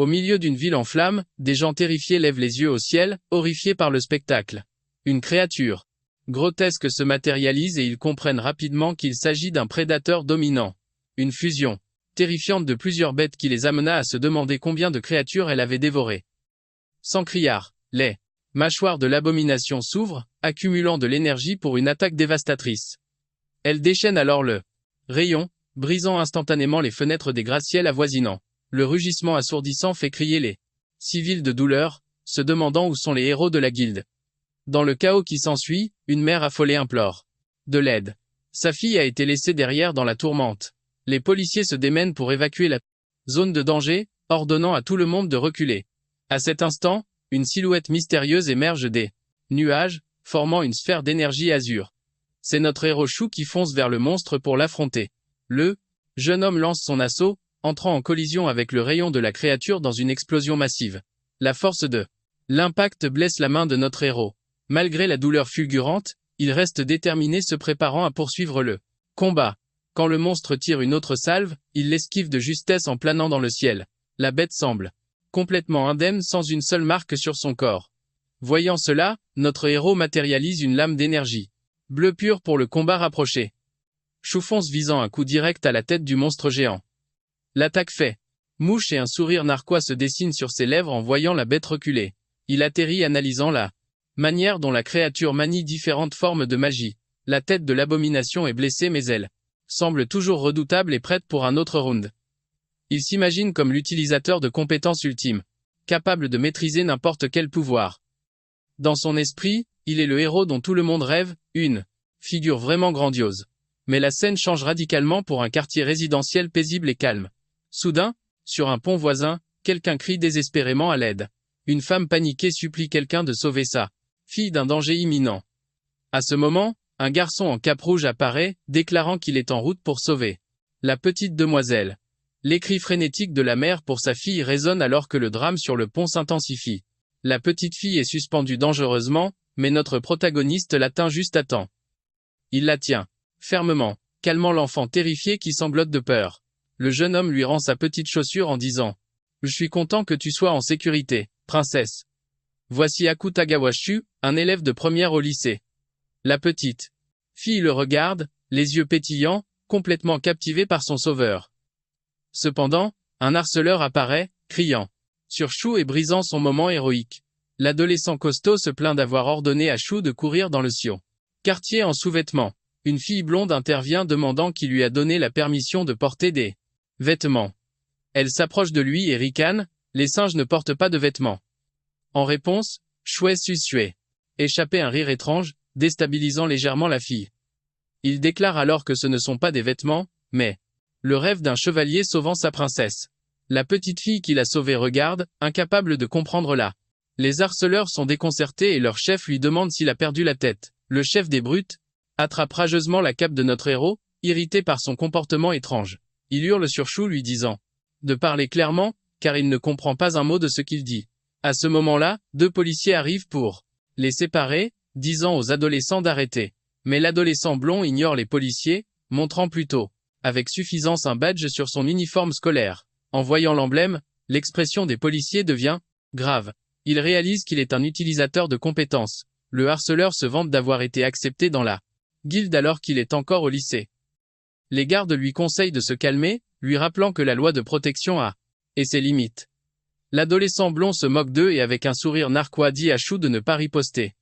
Au milieu d'une ville en flammes, des gens terrifiés lèvent les yeux au ciel, horrifiés par le spectacle. Une créature grotesque se matérialise et ils comprennent rapidement qu'il s'agit d'un prédateur dominant. Une fusion terrifiante de plusieurs bêtes qui les amena à se demander combien de créatures elle avait dévorées. Sans criard, les mâchoires de l'abomination s'ouvrent, accumulant de l'énergie pour une attaque dévastatrice. Elle déchaîne alors le rayon, brisant instantanément les fenêtres des gratte-ciels avoisinants. Le rugissement assourdissant fait crier les civils de douleur, se demandant où sont les héros de la guilde. Dans le chaos qui s'ensuit, une mère affolée implore de l'aide. Sa fille a été laissée derrière dans la tourmente. Les policiers se démènent pour évacuer la zone de danger, ordonnant à tout le monde de reculer. À cet instant, une silhouette mystérieuse émerge des nuages, formant une sphère d'énergie azur. C'est notre héros Shu qui fonce vers le monstre pour l'affronter. Le jeune homme lance son assaut, entrant en collision avec le rayon de la créature dans une explosion massive. La force de l'impact blesse la main de notre héros. Malgré la douleur fulgurante, il reste déterminé, se préparant à poursuivre le combat. Quand le monstre tire une autre salve, il l'esquive de justesse en planant dans le ciel. La bête semble complètement indemne, sans une seule marque sur son corps. Voyant cela, notre héros matérialise une lame d'énergie bleu pur pour le combat rapproché. Shu fonce visant un coup direct à la tête du monstre géant. L'attaque fait mouche et un sourire narquois se dessine sur ses lèvres en voyant la bête reculer. Il atterrit analysant la manière dont la créature manie différentes formes de magie. La tête de l'abomination est blessée mais elle semble toujours redoutable et prête pour un autre round. Il s'imagine comme l'utilisateur de compétences ultimes, capable de maîtriser n'importe quel pouvoir. Dans son esprit, il est le héros dont tout le monde rêve, une figure vraiment grandiose. Mais la scène change radicalement pour un quartier résidentiel paisible et calme. Soudain, sur un pont voisin, quelqu'un crie désespérément à l'aide. Une femme paniquée supplie quelqu'un de sauver sa fille d'un danger imminent. À ce moment, un garçon en cape rouge apparaît, déclarant qu'il est en route pour sauver la petite demoiselle. Les cris frénétiques de la mère pour sa fille résonnent alors que le drame sur le pont s'intensifie. La petite fille est suspendue dangereusement, mais notre protagoniste l'atteint juste à temps. Il la tient fermement, calmant l'enfant terrifié qui sanglote de peur. Le jeune homme lui rend sa petite chaussure en disant « Je suis content que tu sois en sécurité, princesse. Voici Akutagawa Shu, un élève de première au lycée. » La petite fille le regarde, les yeux pétillants, complètement captivée par son sauveur. Cependant, un harceleur apparaît, criant sur Shu et brisant son moment héroïque. L'adolescent costaud se plaint d'avoir ordonné à Shu de courir dans le Sion quartier en sous-vêtements. Une fille blonde intervient demandant qui lui a donné la permission de porter des vêtements. Elle s'approche de lui et ricane, les singes ne portent pas de vêtements. En réponse, Shui Susue échappait un rire étrange, déstabilisant légèrement la fille. Il déclare alors que ce ne sont pas des vêtements, mais le rêve d'un chevalier sauvant sa princesse. La petite fille qui l'a sauvée regarde, incapable de comprendre là. Les harceleurs sont déconcertés et leur chef lui demande s'il a perdu la tête. Le chef des brutes attrape rageusement la cape de notre héros, irrité par son comportement étrange. Il hurle sur Shu lui disant de parler clairement, car il ne comprend pas un mot de ce qu'il dit. À ce moment-là, 2 policiers arrivent pour les séparer, disant aux adolescents d'arrêter. Mais l'adolescent blond ignore les policiers, montrant plutôt avec suffisance un badge sur son uniforme scolaire. En voyant l'emblème, l'expression des policiers devient grave. Il réalise qu'il est un utilisateur de compétences. Le harceleur se vante d'avoir été accepté dans la guilde alors qu'il est encore au lycée. Les gardes lui conseillent de se calmer, lui rappelant que la loi de protection a et ses limites. L'adolescent blond se moque d'eux et avec un sourire narquois dit à Shu de ne pas riposter.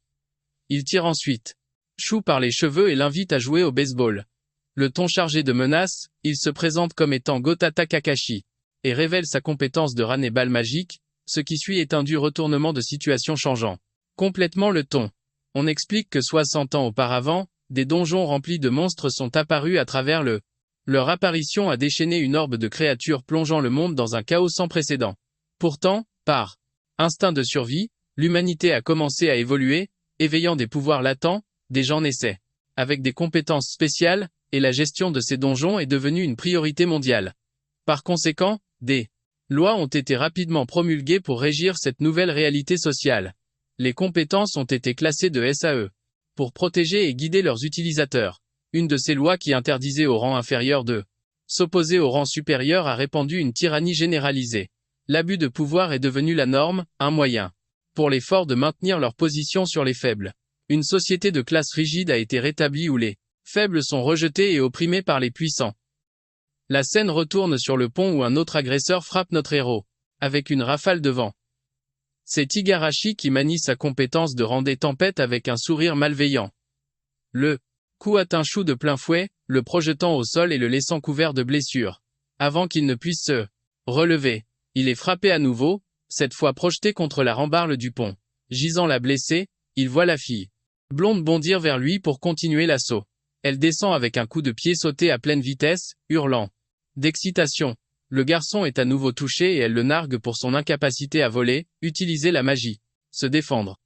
Il tire ensuite Shu par les cheveux et l'invite à jouer au baseball. Le ton chargé de menaces, il se présente comme étant Gotata Kakashi et révèle sa compétence de Raneball magique. Ce qui suit est un dur retournement de situation changeant complètement le ton. On explique que 60 ans auparavant, des donjons remplis de monstres sont apparus à travers leur apparition a déchaîné une orbe de créatures plongeant le monde dans un chaos sans précédent. Pourtant, par instinct de survie, l'humanité a commencé à évoluer, éveillant des pouvoirs latents, des gens naissaient avec des compétences spéciales, et la gestion de ces donjons est devenue une priorité mondiale. Par conséquent, des lois ont été rapidement promulguées pour régir cette nouvelle réalité sociale. Les compétences ont été classées de SAE pour protéger et guider leurs utilisateurs. Une de ces lois qui interdisait au rang inférieur de s'opposer au rang supérieur a répandu une tyrannie généralisée. L'abus de pouvoir est devenu la norme, un moyen pour les forts de maintenir leur position sur les faibles. Une société de classe rigide a été rétablie où les faibles sont rejetés et opprimés par les puissants. La scène retourne sur le pont où un autre agresseur frappe notre héros, avec une rafale de vent. C'est Igarashi qui manie sa compétence de rendre tempête avec un sourire malveillant. Le coup atteint Shu de plein fouet, le projetant au sol et le laissant couvert de blessures. Avant qu'il ne puisse se relever, il est frappé à nouveau, cette fois projeté contre la rambarde du pont. Gisant la blessée, il voit la fille blonde bondir vers lui pour continuer l'assaut. Elle descend avec un coup de pied sauté à pleine vitesse, hurlant d'excitation. Le garçon est à nouveau touché et elle le nargue pour son incapacité à voler, utiliser la magie, se défendre.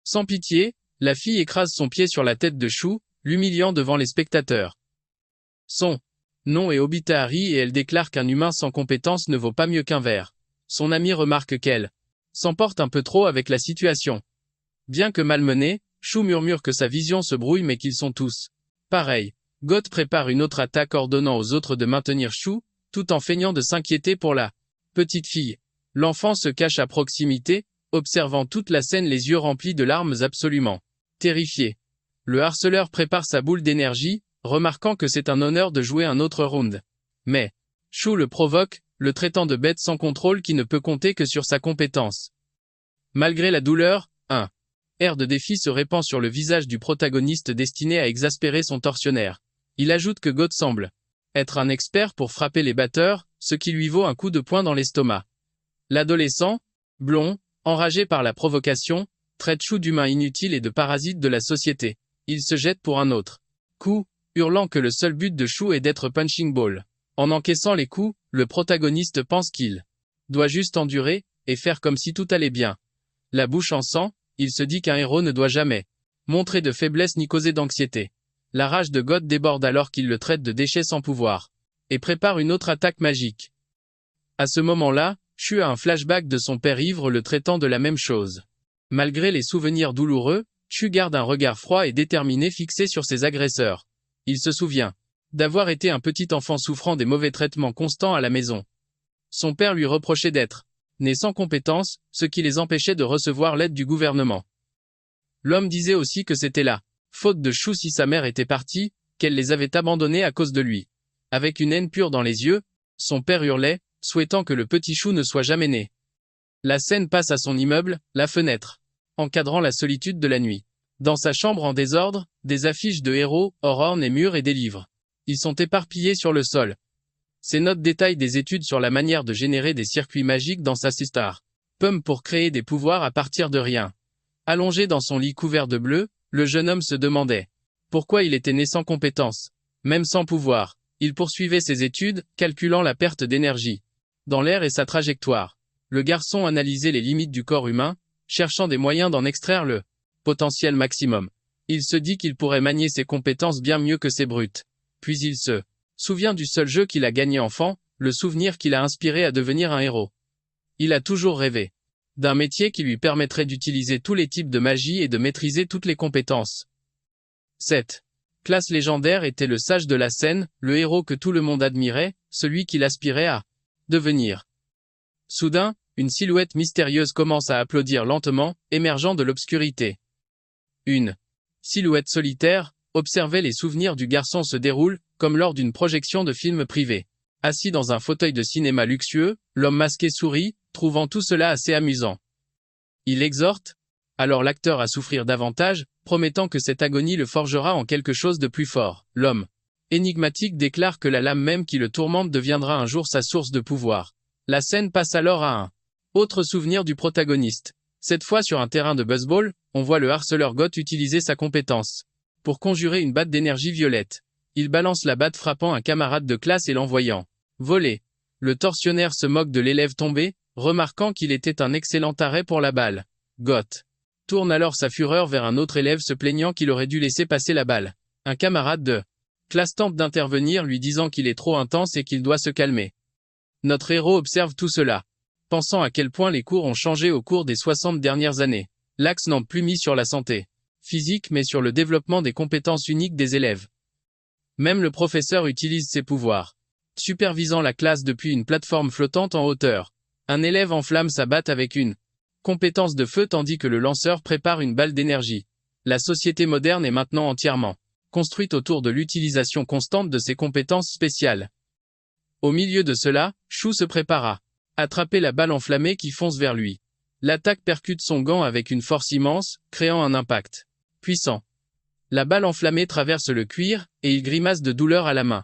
Sans pitié, la fille écrase son pied sur la tête de Shu, l'humiliant devant les spectateurs. Son nom est Obitahari et elle déclare qu'un humain sans compétence ne vaut pas mieux qu'un ver. Son ami remarque qu'elle s'emporte un peu trop avec la situation. Bien que malmenée, Shu murmure que sa vision se brouille mais qu'ils sont tous pareils. God prépare une autre attaque ordonnant aux autres de maintenir Shu, tout en feignant de s'inquiéter pour la petite fille. L'enfant se cache à proximité, observant toute la scène les yeux remplis de larmes absolument terrifié. Le harceleur prépare sa boule d'énergie, remarquant que c'est un honneur de jouer un autre round. Mais Shu le provoque, le traitant de bête sans contrôle qui ne peut compter que sur sa compétence. Malgré la douleur, un air de défi se répand sur le visage du protagoniste destiné à exaspérer son tortionnaire. Il ajoute que God semble être un expert pour frapper les batteurs, ce qui lui vaut un coup de poing dans l'estomac. L'adolescent, blond, enragé par la provocation, traite Shu d'humain inutile et de parasite de la société. Il se jette pour un autre coup, hurlant que le seul but de Shu est d'être punching ball. En encaissant les coups, le protagoniste pense qu'il doit juste endurer, et faire comme si tout allait bien. La bouche en sang, il se dit qu'un héros ne doit jamais montrer de faiblesse ni causer d'anxiété. La rage de God déborde alors qu'il le traite de déchet sans pouvoir, et prépare une autre attaque magique. À ce moment-là, Shu a un flashback de son père ivre le traitant de la même chose. Malgré les souvenirs douloureux, Shu garde un regard froid et déterminé fixé sur ses agresseurs. Il se souvient d'avoir été un petit enfant souffrant des mauvais traitements constants à la maison. Son père lui reprochait d'être né sans compétence, ce qui les empêchait de recevoir l'aide du gouvernement. L'homme disait aussi que c'était là faute de Shu si sa mère était partie, qu'elle les avait abandonnés à cause de lui. Avec une haine pure dans les yeux, son père hurlait, souhaitant que le petit Shu ne soit jamais né. La scène passe à son immeuble, la fenêtre, encadrant la solitude de la nuit. Dans sa chambre en désordre, des affiches de héros, ornes et murs et des livres. Ils sont éparpillés sur le sol. Ces notes détaillent des études sur la manière de générer des circuits magiques dans sa Sistar Pum pour créer des pouvoirs à partir de rien. Allongé dans son lit couvert de bleu, le jeune homme se demandait pourquoi il était né sans compétence. Même sans pouvoir, il poursuivait ses études, calculant la perte d'énergie dans l'air et sa trajectoire. Le garçon analysait les limites du corps humain, cherchant des moyens d'en extraire le potentiel maximum. Il se dit qu'il pourrait manier ses compétences bien mieux que ses brutes. Puis il se souvient du seul jeu qu'il a gagné enfant, le souvenir qui l'a inspiré à devenir un héros. Il a toujours rêvé d'un métier qui lui permettrait d'utiliser tous les types de magie et de maîtriser toutes les compétences. Cette classe légendaire était le sage de la scène, le héros que tout le monde admirait, celui qu'il aspirait à devenir. Soudain, une silhouette mystérieuse commence à applaudir lentement, émergeant de l'obscurité. Une silhouette solitaire, observait les souvenirs du garçon se déroulent, comme lors d'une projection de film privé. Assis dans un fauteuil de cinéma luxueux, l'homme masqué sourit, trouvant tout cela assez amusant. Il exhorte alors l'acteur à souffrir davantage, promettant que cette agonie le forgera en quelque chose de plus fort. L'homme énigmatique déclare que la lame même qui le tourmente deviendra un jour sa source de pouvoir. La scène passe alors à un autre souvenir du protagoniste. Cette fois sur un terrain de baseball, on voit le harceleur Goth utiliser sa compétence pour conjurer une batte d'énergie violette. Il balance la batte frappant un camarade de classe et l'envoyant voler. Le tortionnaire se moque de l'élève tombé, remarquant qu'il était un excellent arrêt pour la balle. Goth tourne alors sa fureur vers un autre élève se plaignant qu'il aurait dû laisser passer la balle. Un camarade de classe tente d'intervenir lui disant qu'il est trop intense et qu'il doit se calmer. Notre héros observe tout cela, pensant à quel point les cours ont changé au cours des 60 dernières années. L'axe n'est plus mis sur la santé physique mais sur le développement des compétences uniques des élèves. Même le professeur utilise ses pouvoirs, supervisant la classe depuis une plateforme flottante en hauteur. Un élève enflamme sa batte avec une compétence de feu tandis que le lanceur prépare une balle d'énergie. La société moderne est maintenant entièrement construite autour de l'utilisation constante de ses compétences spéciales. Au milieu de cela, Shu se prépare à attraper la balle enflammée qui fonce vers lui. L'attaque percute son gant avec une force immense, créant un impact puissant. La balle enflammée traverse le cuir, et il grimace de douleur à la main.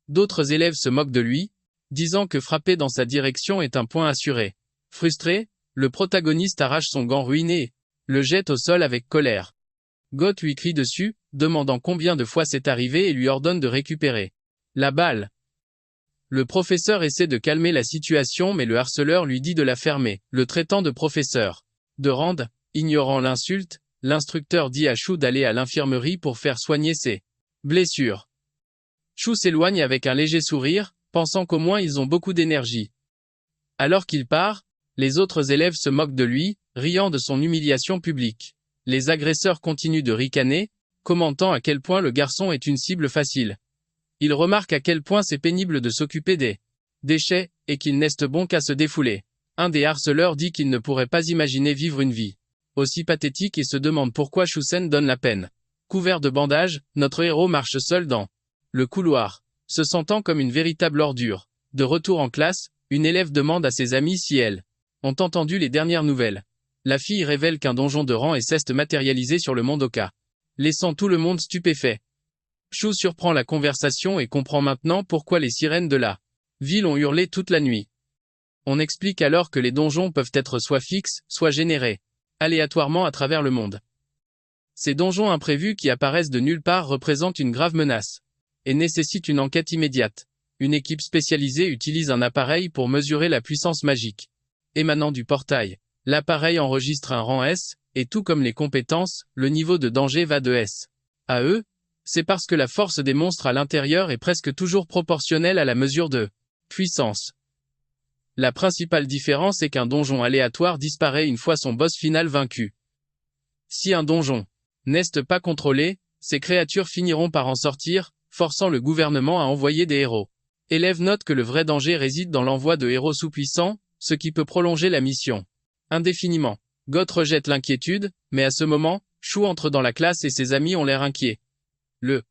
D'autres élèves se moquent de lui, disant que frapper dans sa direction est un point assuré. Frustré, le protagoniste arrache son gant ruiné et le jette au sol avec colère. Goth lui crie dessus, demandant combien de fois c'est arrivé et lui ordonne de récupérer la balle. Le professeur essaie de calmer la situation mais le harceleur lui dit de la fermer, le traitant de professeur de Rand, ignorant l'insulte, l'instructeur dit à Shu d'aller à l'infirmerie pour faire soigner ses blessures. Shu s'éloigne avec un léger sourire, pensant qu'au moins ils ont beaucoup d'énergie. Alors qu'il part, les autres élèves se moquent de lui, riant de son humiliation publique. Les agresseurs continuent de ricaner, commentant à quel point le garçon est une cible facile. Ils remarquent à quel point c'est pénible de s'occuper des déchets, et qu'il n'est bon qu'à se défouler. Un des harceleurs dit qu'il ne pourrait pas imaginer vivre une vie aussi pathétique et se demande pourquoi Shusen donne la peine. Couvert de bandages, notre héros marche seul dans le couloir, se sentant comme une véritable ordure. De retour en classe, une élève demande à ses amis si elles ont entendu les dernières nouvelles. La fille révèle qu'un donjon de rang est ceste matérialisé sur le monde Oka, laissant tout le monde stupéfait. Shu surprend la conversation et comprend maintenant pourquoi les sirènes de la ville ont hurlé toute la nuit. On explique alors que les donjons peuvent être soit fixes, soit générés aléatoirement à travers le monde. Ces donjons imprévus qui apparaissent de nulle part représentent une grave menace et nécessitent une enquête immédiate. Une équipe spécialisée utilise un appareil pour mesurer la puissance magique émanant du portail. L'appareil enregistre un rang S, et tout comme les compétences, le niveau de danger va de S à E. C'est parce que la force des monstres à l'intérieur est presque toujours proportionnelle à la mesure de puissance. La principale différence est qu'un donjon aléatoire disparaît une fois son boss final vaincu. Si un donjon n'est pas contrôlé, ces créatures finiront par en sortir, forçant le gouvernement à envoyer des héros. Élève note que le vrai danger réside dans l'envoi de héros sous-puissants, ce qui peut prolonger la mission indéfiniment. Goth rejette l'inquiétude, mais à ce moment, Shu entre dans la classe et ses amis ont l'air inquiets. Le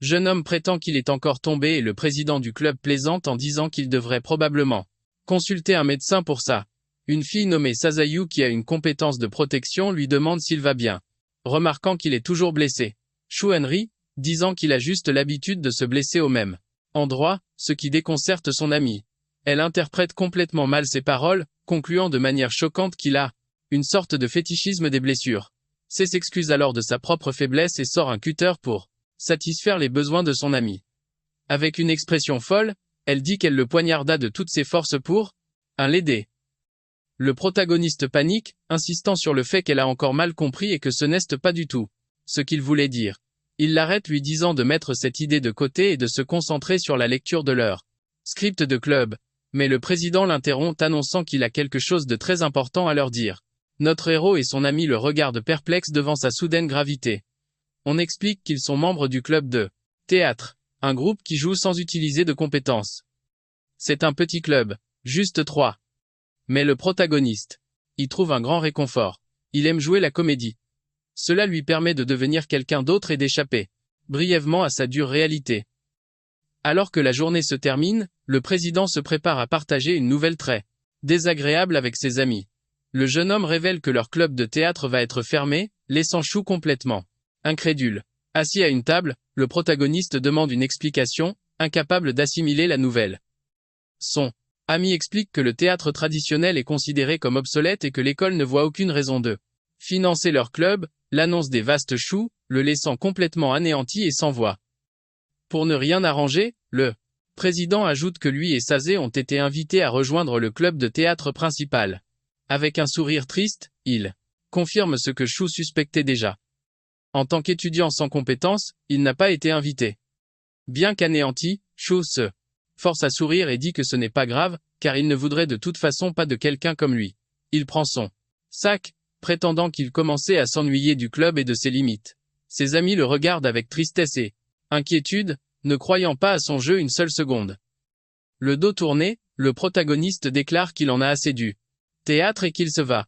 jeune homme prétend qu'il est encore tombé et le président du club plaisante en disant qu'il devrait probablement consulter un médecin pour ça. Une fille nommée Sasayu qui a une compétence de protection lui demande s'il va bien, remarquant qu'il est toujours blessé. Shu rit, disant qu'il a juste l'habitude de se blesser au même endroit, ce qui déconcerte son ami. Elle interprète complètement mal ses paroles, concluant de manière choquante qu'il a une sorte de fétichisme des blessures. C s'excuse alors de sa propre faiblesse et sort un cutter pour satisfaire les besoins de son ami. Avec une expression folle, elle dit qu'elle le poignarda de toutes ses forces pour l'aider. Le protagoniste panique, insistant sur le fait qu'elle a encore mal compris et que ce n'est pas du tout ce qu'il voulait dire. Il l'arrête lui disant de mettre cette idée de côté et de se concentrer sur la lecture de leur script de club. Mais le président l'interrompt annonçant qu'il a quelque chose de très important à leur dire. Notre héros et son ami le regardent perplexes devant sa soudaine gravité. On explique qu'ils sont membres du club de théâtre, un groupe qui joue sans utiliser de compétences. C'est un petit club, juste 3. Mais le protagoniste y trouve un grand réconfort. Il aime jouer la comédie. Cela lui permet de devenir quelqu'un d'autre et d'échapper brièvement à sa dure réalité. Alors que la journée se termine, le président se prépare à partager une nouvelle très désagréable avec ses amis. Le jeune homme révèle que leur club de théâtre va être fermé, laissant Shu complètement incrédule. Assis à une table, le protagoniste demande une explication, incapable d'assimiler la nouvelle. Son ami explique que le théâtre traditionnel est considéré comme obsolète et que l'école ne voit aucune raison de financer leur club, l'annonce des vastes Shu, le laissant complètement anéanti et sans voix. Pour ne rien arranger, le président ajoute que lui et Sase ont été invités à rejoindre le club de théâtre principal. Avec un sourire triste, il confirme ce que Shu suspectait déjà. En tant qu'étudiant sans compétences, il n'a pas été invité. Bien qu'anéanti, Shu se force à sourire et dit que ce n'est pas grave, car il ne voudrait de toute façon pas de quelqu'un comme lui. Il prend son sac, prétendant qu'il commençait à s'ennuyer du club et de ses limites. Ses amis le regardent avec tristesse et inquiétude, ne croyant pas à son jeu une seule seconde. Le dos tourné, Le protagoniste déclare qu'il en a assez du théâtre et qu'il se va.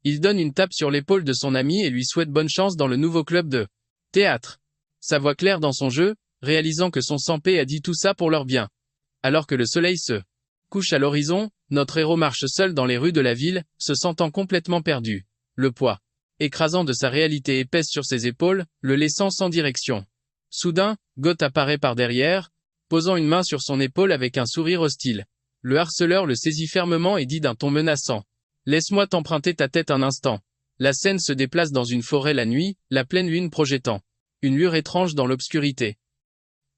Il donne une tape sur l'épaule de son ami et lui souhaite bonne chance dans le nouveau club de théâtre. Sa voix claire dans son jeu, réalisant que son sang-paix a dit tout ça pour leur bien. Alors que le soleil se couche à l'horizon, notre héros marche seul dans les rues de la ville, se sentant complètement perdu. Le poids écrasant de sa réalité épaisse sur ses épaules, le laissant sans direction. Soudain, Goth apparaît par derrière, posant une main sur son épaule avec un sourire hostile. Le harceleur le saisit fermement et dit d'un ton menaçant. « Laisse-moi t'emprunter ta tête un instant. » La scène se déplace dans une forêt la nuit, la pleine lune projetant une lueur étrange dans l'obscurité.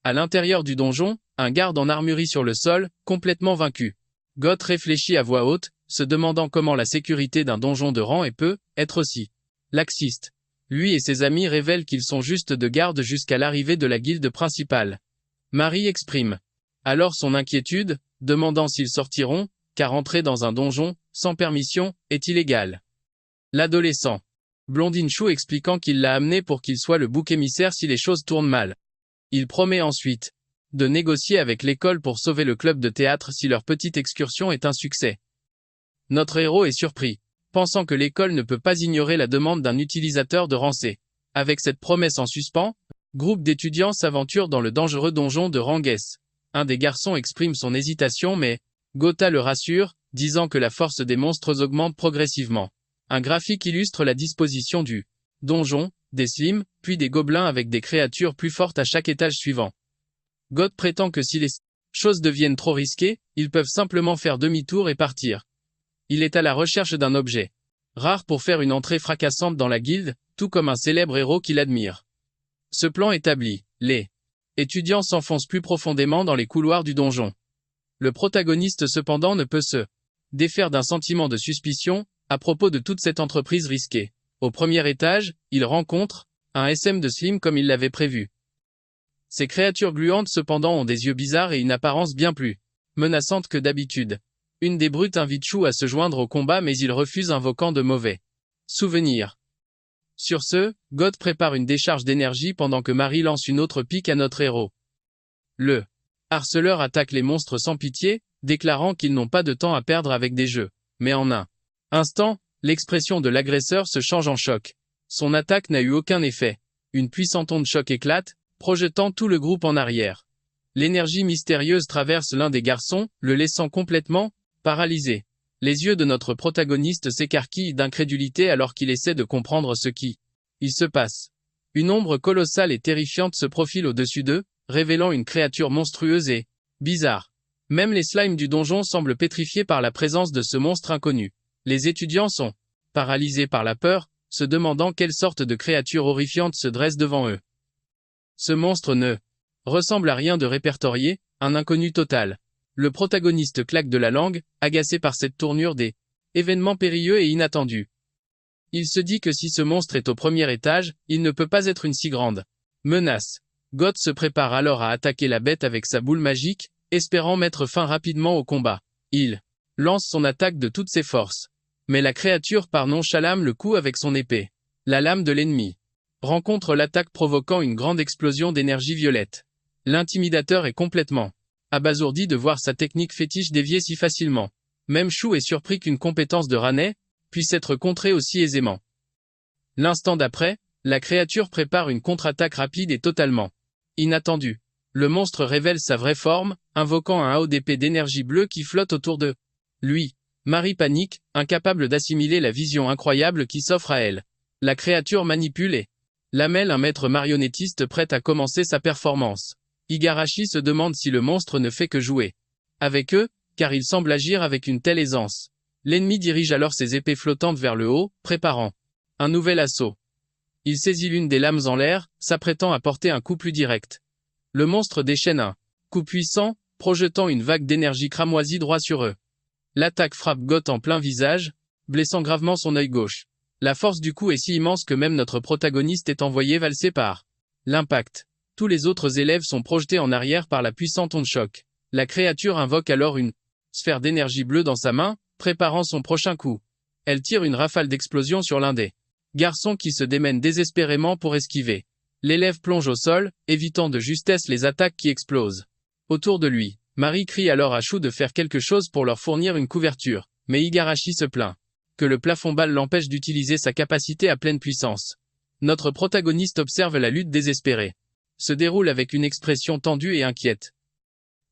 À l'intérieur du donjon, un garde en armurerie sur le sol, complètement vaincu. Goth réfléchit à voix haute, se demandant comment la sécurité d'un donjon de rang peut être aussi laxiste. Lui et ses amis révèlent qu'ils sont juste de garde jusqu'à l'arrivée de la guilde principale. Marie exprime alors son inquiétude, demandant s'ils sortiront, car entrer dans un donjon, sans permission, est illégal. L'adolescent Blondine Chou expliquant qu'il l'a amené pour qu'il soit le bouc émissaire si les choses tournent mal. Il promet ensuite de négocier avec l'école pour sauver le club de théâtre si leur petite excursion est un succès. Notre héros est surpris, pensant que l'école ne peut pas ignorer la demande d'un utilisateur de rang C. Avec cette promesse en suspens, groupe d'étudiants s'aventure dans le dangereux donjon de Ranguès. Un des garçons exprime son hésitation mais Gotha le rassure, disant que la force des monstres augmente progressivement. Un graphique illustre la disposition du donjon, des slimes, puis des gobelins avec des créatures plus fortes à chaque étage suivant. Goth prétend que si les choses deviennent trop risquées, ils peuvent simplement faire demi-tour et partir. Il est à la recherche d'un objet rare pour faire une entrée fracassante dans la guilde, tout comme un célèbre héros qu'il admire. Ce plan établi, les étudiants s'enfoncent plus profondément dans les couloirs du donjon. Le protagoniste cependant ne peut se défaire d'un sentiment de suspicion à propos de toute cette entreprise risquée. Au premier étage, il rencontre un SM de Slim comme il l'avait prévu. Ces créatures gluantes cependant ont des yeux bizarres et une apparence bien plus menaçante que d'habitude. Une des brutes invite Chou à se joindre au combat mais il refuse invoquant de mauvais souvenirs. Sur ce, God prépare une décharge d'énergie pendant que Marie lance une autre pique à notre héros. Le harceleur attaque les monstres sans pitié, déclarant qu'ils n'ont pas de temps à perdre avec des jeux. Mais en un instant, l'expression de l'agresseur se change en choc. Son attaque n'a eu aucun effet. Une puissante onde choc éclate, projetant tout le groupe en arrière. L'énergie mystérieuse traverse l'un des garçons, le laissant complètement paralysé. Les yeux de notre protagoniste s'écarquillent d'incrédulité alors qu'il essaie de comprendre ce qui il se passe. Une ombre colossale et terrifiante se profile au-dessus d'eux, révélant une créature monstrueuse et bizarre. Même les slimes du donjon semblent pétrifiés par la présence de ce monstre inconnu. Les étudiants sont paralysés par la peur, se demandant quelle sorte de créature horrifiante se dresse devant eux. Ce monstre ne ressemble à rien de répertorié, un inconnu total. Le protagoniste claque de la langue, agacé par cette tournure des événements périlleux et inattendus. Il se dit que si ce monstre est au premier étage, il ne peut pas être une si grande menace. Goth se prépare alors à attaquer la bête avec sa boule magique, espérant mettre fin rapidement au combat. Il lance son attaque de toutes ses forces. Mais la créature part nonchalamment le coup avec son épée. La lame de l'ennemi rencontre l'attaque provoquant une grande explosion d'énergie violette. L'intimidateur est complètement abasourdi de voir sa technique fétiche dévier si facilement. Même Chou est surpris qu'une compétence de Ranet puisse être contrée aussi aisément. L'instant d'après, la créature prépare une contre-attaque rapide et totalement inattendue. Le monstre révèle sa vraie forme, invoquant un hao d'épée d'énergie bleue qui flotte autour de lui. Marie panique, incapable d'assimiler la vision incroyable qui s'offre à elle. La créature manipule et lamelle un maître marionnettiste prêt à commencer sa performance. Igarashi se demande si le monstre ne fait que jouer avec eux, car il semble agir avec une telle aisance. L'ennemi dirige alors ses épées flottantes vers le haut, préparant un nouvel assaut. Il saisit l'une des lames en l'air, s'apprêtant à porter un coup plus direct. Le monstre déchaîne un coup puissant, projetant une vague d'énergie cramoisie droit sur eux. L'attaque frappe Goth en plein visage, blessant gravement son œil gauche. La force du coup est si immense que même notre protagoniste est envoyé valser par l'impact. Tous les autres élèves sont projetés en arrière par la puissante onde choc. La créature invoque alors une sphère d'énergie bleue dans sa main, préparant son prochain coup. Elle tire une rafale d'explosion sur l'un des garçons qui se démène désespérément pour esquiver. L'élève plonge au sol, évitant de justesse les attaques qui explosent autour de lui. Marie crie alors à Shu de faire quelque chose pour leur fournir une couverture, mais Igarashi se plaint que le plafond balle l'empêche d'utiliser sa capacité à pleine puissance. Notre protagoniste observe la lutte désespérée se déroule avec une expression tendue et inquiète.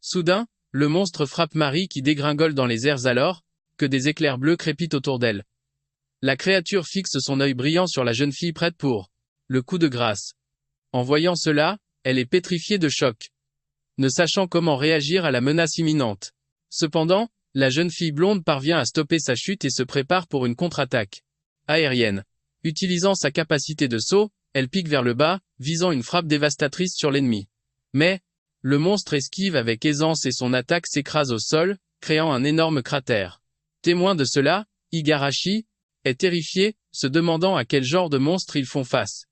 Soudain, le monstre frappe Marie qui dégringole dans les airs alors que des éclairs bleus crépitent autour d'elle. La créature fixe son œil brillant sur la jeune fille prête pour le coup de grâce. En voyant cela, elle est pétrifiée de choc, ne sachant comment réagir à la menace imminente. Cependant, la jeune fille blonde parvient à stopper sa chute et se prépare pour une contre-attaque aérienne. Utilisant sa capacité de saut, elle pique vers le bas, visant une frappe dévastatrice sur l'ennemi. Mais, le monstre esquive avec aisance et son attaque s'écrase au sol, créant un énorme cratère. Témoin de cela, Igarashi est terrifié, se demandant à quel genre de monstre ils font face.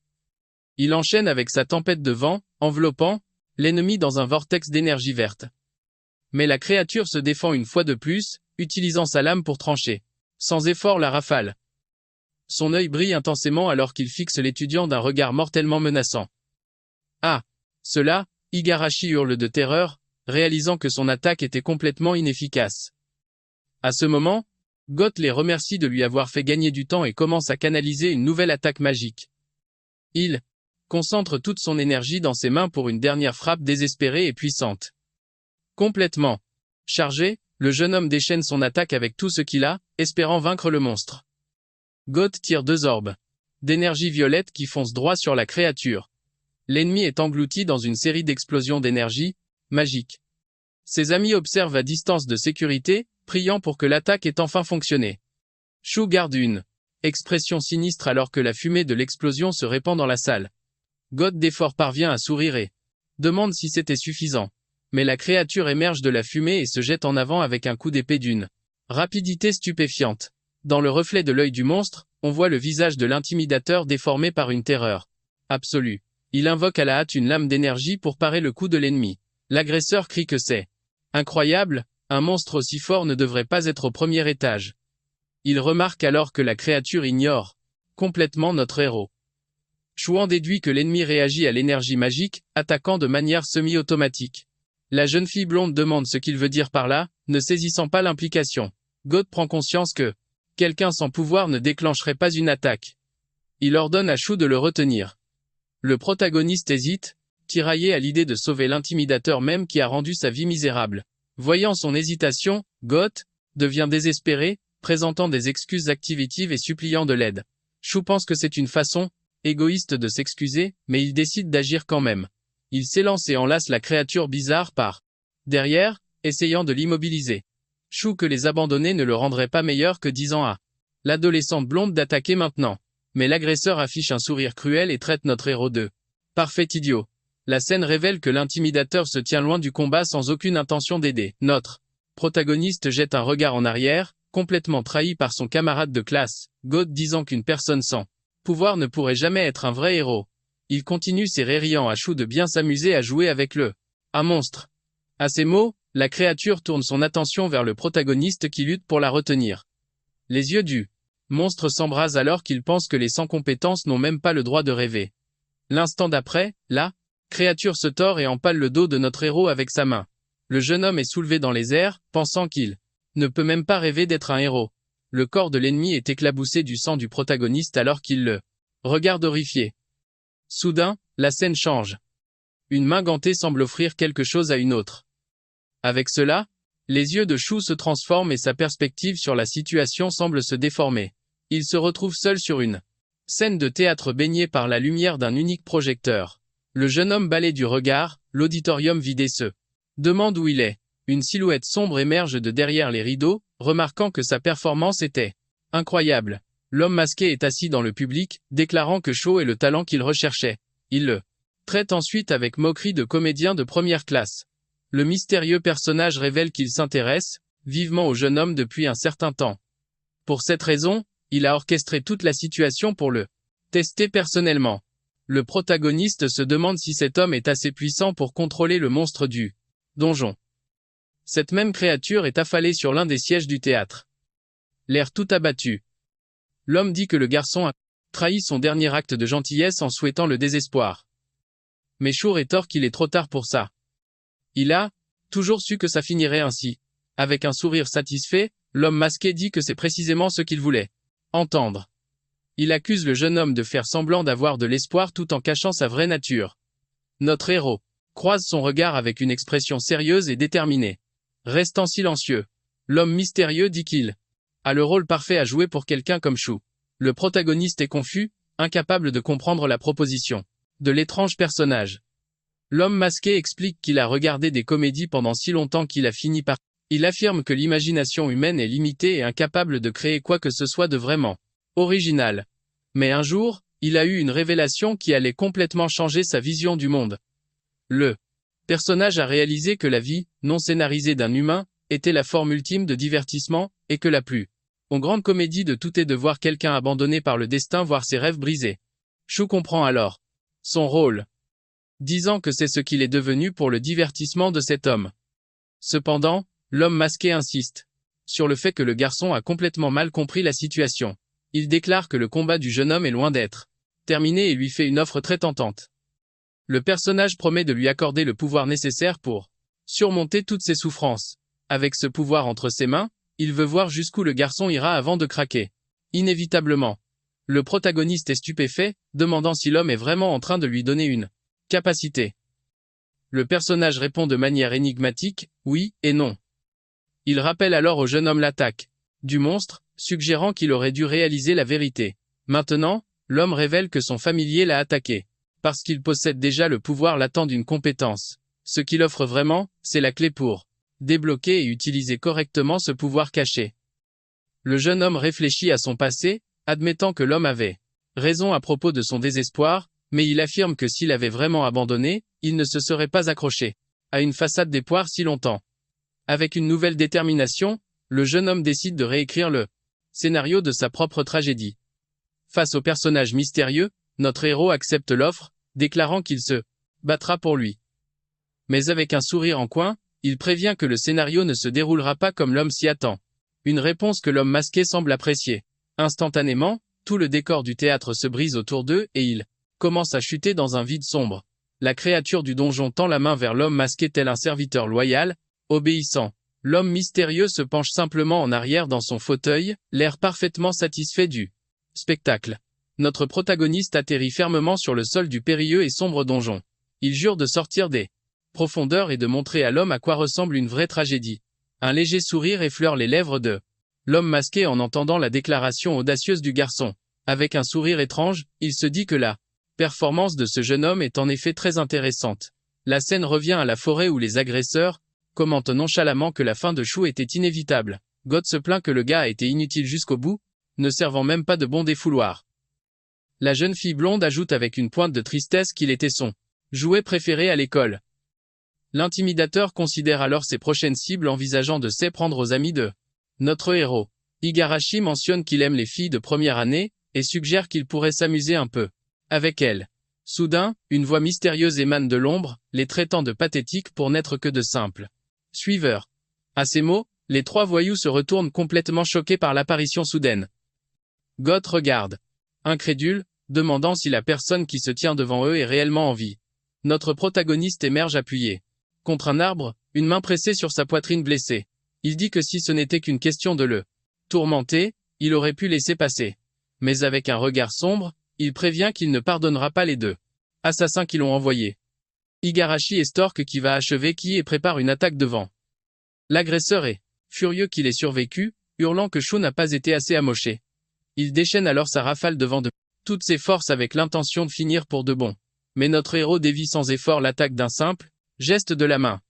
Il enchaîne avec sa tempête de vent, enveloppant l'ennemi dans un vortex d'énergie verte. Mais la créature se défend une fois de plus, utilisant sa lame pour trancher sans effort la rafale. Son œil brille intensément alors qu'il fixe l'étudiant d'un regard mortellement menaçant. Ah! Cela, Igarashi hurle de terreur, réalisant que son attaque était complètement inefficace. À ce moment, Goth les remercie de lui avoir fait gagner du temps et commence à canaliser une nouvelle attaque magique. Il concentre toute son énergie dans ses mains pour une dernière frappe désespérée et puissante. Complètement chargé, le jeune homme déchaîne son attaque avec tout ce qu'il a, espérant vaincre le monstre. Goth tire 2 orbes d'énergie violette qui foncent droit sur la créature. L'ennemi est englouti dans une série d'explosions d'énergie magique. Ses amis observent à distance de sécurité, priant pour que l'attaque ait enfin fonctionné. Shu garde une expression sinistre alors que la fumée de l'explosion se répand dans la salle. Goth d'effort parvient à sourire et demande si c'était suffisant. Mais la créature émerge de la fumée et se jette en avant avec un coup d'épée d'une rapidité stupéfiante. Dans le reflet de l'œil du monstre, on voit le visage de l'intimidateur déformé par une terreur absolue. Il invoque à la hâte une lame d'énergie pour parer le coup de l'ennemi. L'agresseur crie que c'est incroyable, un monstre aussi fort ne devrait pas être au premier étage. Il remarque alors que la créature ignore complètement notre héros. Shu en déduit que l'ennemi réagit à l'énergie magique, attaquant de manière semi-automatique. La jeune fille blonde demande ce qu'il veut dire par là, ne saisissant pas l'implication. Goth prend conscience que quelqu'un sans pouvoir ne déclencherait pas une attaque. Il ordonne à Shu de le retenir. Le protagoniste hésite, tiraillé à l'idée de sauver l'intimidateur même qui a rendu sa vie misérable. Voyant son hésitation, Goth devient désespéré, présentant des excuses activitives et suppliant de l'aide. Shu pense que c'est une façon égoïste de s'excuser, mais il décide d'agir quand même. Il s'élance et enlace la créature bizarre par derrière, essayant de l'immobiliser. Shu que les abandonnés ne le rendraient pas meilleur que disant à l'adolescente blonde d'attaquer maintenant. Mais l'agresseur affiche un sourire cruel et traite notre héros de parfait idiot. La scène révèle que l'intimidateur se tient loin du combat sans aucune intention d'aider. Notre protagoniste jette un regard en arrière, complètement trahi par son camarade de classe, Goth disant qu'une personne sans pouvoir ne pourrait jamais être un vrai héros. Il continue ses riant à Shu de bien s'amuser à jouer avec un monstre. À ces mots, la créature tourne son attention vers le protagoniste qui lutte pour la retenir. Les yeux du monstre s'embrasent alors qu'il pense que les sans compétences n'ont même pas le droit de rêver. L'instant d'après, la créature se tord et empale le dos de notre héros avec sa main. Le jeune homme est soulevé dans les airs, pensant qu'il ne peut même pas rêver d'être un héros. Le corps de l'ennemi est éclaboussé du sang du protagoniste alors qu'il le regarde horrifié. Soudain, la scène change. Une main gantée semble offrir quelque chose à une autre. Avec cela, les yeux de Shu se transforment et sa perspective sur la situation semble se déformer. Il se retrouve seul sur une scène de théâtre baignée par la lumière d'un unique projecteur. Le jeune homme balaie du regard, l'auditorium vidé se demande où il est. Une silhouette sombre émerge de derrière les rideaux, remarquant que sa performance était incroyable. L'homme masqué est assis dans le public, déclarant que Shu est le talent qu'il recherchait. Il le traite ensuite avec moquerie de comédien de première classe. Le mystérieux personnage révèle qu'il s'intéresse vivement au jeune homme depuis un certain temps. Pour cette raison, il a orchestré toute la situation pour le tester personnellement. Le protagoniste se demande si cet homme est assez puissant pour contrôler le monstre du donjon. Cette même créature est affalée sur l'un des sièges du théâtre. L'air tout abattu. L'homme dit que le garçon a trahi son dernier acte de gentillesse en souhaitant le désespoir. Mais Shu rétorque qu'il est trop tard pour ça. Il a Toujours su que ça finirait ainsi. Avec un sourire satisfait, l'homme masqué dit que c'est précisément ce qu'il voulait entendre. Il accuse le jeune homme de faire semblant d'avoir de l'espoir tout en cachant sa vraie nature. Notre héros croise son regard avec une expression sérieuse et déterminée. Restant silencieux, l'homme mystérieux dit qu'il a le rôle parfait à jouer pour quelqu'un comme Chou. Le protagoniste est confus, incapable de comprendre la proposition de l'étrange personnage. L'homme masqué explique qu'il a regardé des comédies pendant si longtemps qu'il a fini par... Il affirme que l'imagination humaine est limitée et incapable de créer quoi que ce soit de vraiment original. Mais un jour, il a eu une révélation qui allait complètement changer sa vision du monde. Le personnage a réalisé que la vie, non scénarisée d'un humain, était la forme ultime de divertissement, et que la plus grande comédie de tout est de voir quelqu'un abandonné par le destin voir ses rêves brisés. Chou comprend alors son rôle, disant que c'est ce qu'il est devenu pour le divertissement de cet homme. Cependant, l'homme masqué insiste sur le fait que le garçon a complètement mal compris la situation. Il déclare que le combat du jeune homme est loin d'être terminé et lui fait une offre très tentante. Le personnage promet de lui accorder le pouvoir nécessaire pour surmonter toutes ses souffrances. Avec ce pouvoir entre ses mains, il veut voir jusqu'où le garçon ira avant de craquer. Inévitablement, le protagoniste est stupéfait, demandant si l'homme est vraiment en train de lui donner une capacité. Le personnage répond de manière énigmatique, oui et non. Il rappelle alors au jeune homme l'attaque du monstre, suggérant qu'il aurait dû réaliser la vérité. Maintenant, l'homme révèle que son familier l'a attaqué, parce qu'il possède déjà le pouvoir latent d'une compétence. Ce qu'il offre vraiment, c'est la clé pour débloquer et utiliser correctement ce pouvoir caché. Le jeune homme réfléchit à son passé, admettant que l'homme avait raison à propos de son désespoir, mais il affirme que s'il avait vraiment abandonné, il ne se serait pas accroché à une façade des poires si longtemps. Avec une nouvelle détermination, le jeune homme décide de réécrire le scénario de sa propre tragédie. Face au personnage mystérieux, notre héros accepte l'offre, déclarant qu'il se battra pour lui. Mais avec un sourire en coin, il prévient que le scénario ne se déroulera pas comme l'homme s'y attend. Une réponse que l'homme masqué semble apprécier. Instantanément, tout le décor du théâtre se brise autour d'eux et il commence à chuter dans un vide sombre. La créature du donjon tend la main vers l'homme masqué tel un serviteur loyal, obéissant. L'homme mystérieux se penche simplement en arrière dans son fauteuil, l'air parfaitement satisfait du spectacle. Notre protagoniste atterrit fermement sur le sol du périlleux et sombre donjon. Il jure de sortir des profondeurs et de montrer à l'homme à quoi ressemble une vraie tragédie. Un léger sourire effleure les lèvres de l'homme masqué en entendant la déclaration audacieuse du garçon. Avec un sourire étrange, il se dit que la performance de ce jeune homme est en effet très intéressante. La scène revient à la forêt où les agresseurs commentent nonchalamment que la fin de Chou était inévitable. God se plaint que le gars a été inutile jusqu'au bout, ne servant même pas de bon défouloir. La jeune fille blonde ajoute avec une pointe de tristesse qu'il était son jouet préféré à l'école. L'intimidateur considère alors ses prochaines cibles envisageant de s'éprendre aux amis de notre héros. Igarashi mentionne qu'il aime les filles de première année, et suggère qu'il pourrait s'amuser un peu avec elles. Soudain, une voix mystérieuse émane de l'ombre, les traitant de pathétiques pour n'être que de simples suiveurs. À ces mots, les trois voyous se retournent complètement choqués par l'apparition soudaine. Goth regarde, incrédule, demandant si la personne qui se tient devant eux est réellement en vie. Notre protagoniste émerge appuyé contre un arbre, une main pressée sur sa poitrine blessée. Il dit que si ce n'était qu'une question de le tourmenter, il aurait pu laisser passer. Mais avec un regard sombre, il prévient qu'il ne pardonnera pas les deux assassins qui l'ont envoyé. Igarashi est Stork qui va achever qui et prépare une attaque devant. L'agresseur est furieux qu'il ait survécu, hurlant que Chou n'a pas été assez amoché. Il déchaîne alors sa rafale devant de toutes ses forces avec l'intention de finir pour de bon. Mais notre héros dévie sans effort l'attaque d'un simple geste de la main.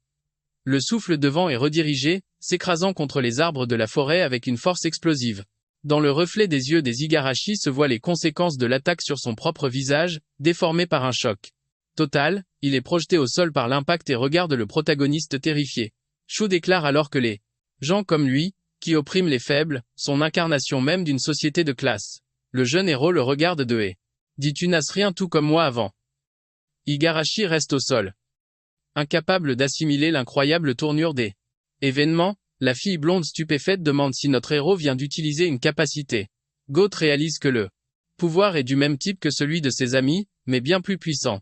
Le souffle de vent est redirigé, s'écrasant contre les arbres de la forêt avec une force explosive. Dans le reflet des yeux des Igarashi se voient les conséquences de l'attaque sur son propre visage, déformé par un choc total, il est projeté au sol par l'impact et regarde le protagoniste terrifié. Chou déclare alors que les gens comme lui, qui oppriment les faibles, sont l'incarnation même d'une société de classe. Le jeune héros le regarde de haut. Dit tu n'as rien tout comme moi avant. Igarashi reste au sol. Incapable d'assimiler l'incroyable tournure des événements, la fille blonde stupéfaite demande si notre héros vient d'utiliser une capacité. Goth réalise que le pouvoir est du même type que celui de ses amis, mais bien plus puissant.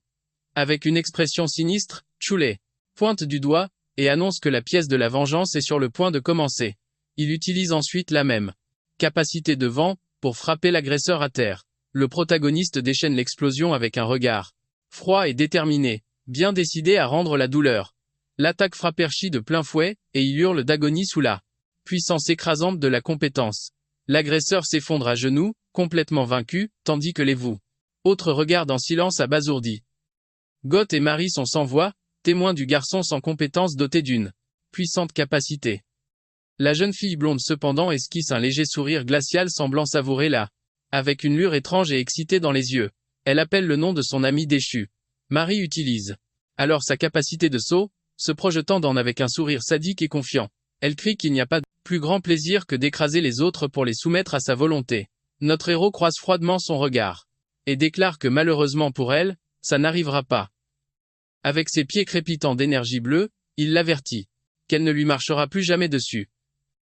Avec une expression sinistre, Chou les pointe du doigt, et annonce que la pièce de la vengeance est sur le point de commencer. Il utilise ensuite la même capacité de vent pour frapper l'agresseur à terre. Le protagoniste déchaîne l'explosion avec un regard froid et déterminé, bien décidé à rendre la douleur. L'attaque frappe Hershey de plein fouet, et il hurle d'agonie sous la puissance écrasante de la compétence. L'agresseur s'effondre à genoux, complètement vaincu, tandis que les autres regardent en silence abasourdis. Goth et Mary sont sans voix, témoins du garçon sans compétence doté d'une puissante capacité. La jeune fille blonde cependant esquisse un léger sourire glacial semblant savourer avec une lueur étrange et excitée dans les yeux. Elle appelle le nom de son ami déchu. Mary utilise alors sa capacité de saut, se projetant avec un sourire sadique et confiant. Elle crie qu'il n'y a pas de plus grand plaisir que d'écraser les autres pour les soumettre à sa volonté. Notre héros croise froidement son regard et déclare que malheureusement pour elle, ça n'arrivera pas. Avec ses pieds crépitants d'énergie bleue, il l'avertit qu'elle ne lui marchera plus jamais dessus.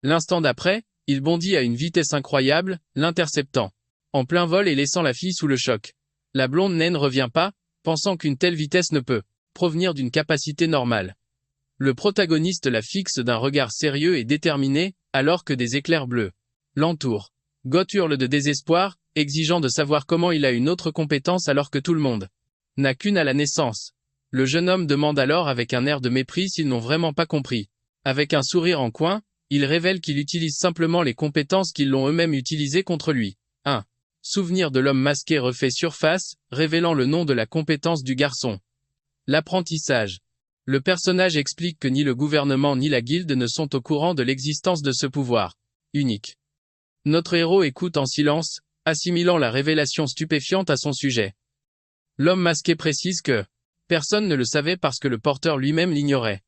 L'instant d'après, il bondit à une vitesse incroyable, l'interceptant en plein vol et laissant la fille sous le choc. La blonde naine ne revient pas, pensant qu'une telle vitesse ne peut provenir d'une capacité normale. Le protagoniste la fixe d'un regard sérieux et déterminé, alors que des éclairs bleus l'entourent. Goth hurle de désespoir, exigeant de savoir comment il a une autre compétence alors que tout le monde n'a qu'une à la naissance. Le jeune homme demande alors avec un air de mépris s'ils n'ont vraiment pas compris. Avec un sourire en coin, il révèle qu'il utilise simplement les compétences qu'ils l'ont eux-mêmes utilisées contre lui. Un souvenir de l'homme masqué refait surface, révélant le nom de la compétence du garçon. L'apprentissage. Le personnage explique que ni le gouvernement ni la guilde ne sont au courant de l'existence de ce pouvoir unique. Notre héros écoute en silence, assimilant la révélation stupéfiante à son sujet. L'homme masqué précise que personne ne le savait parce que le porteur lui-même l'ignorait.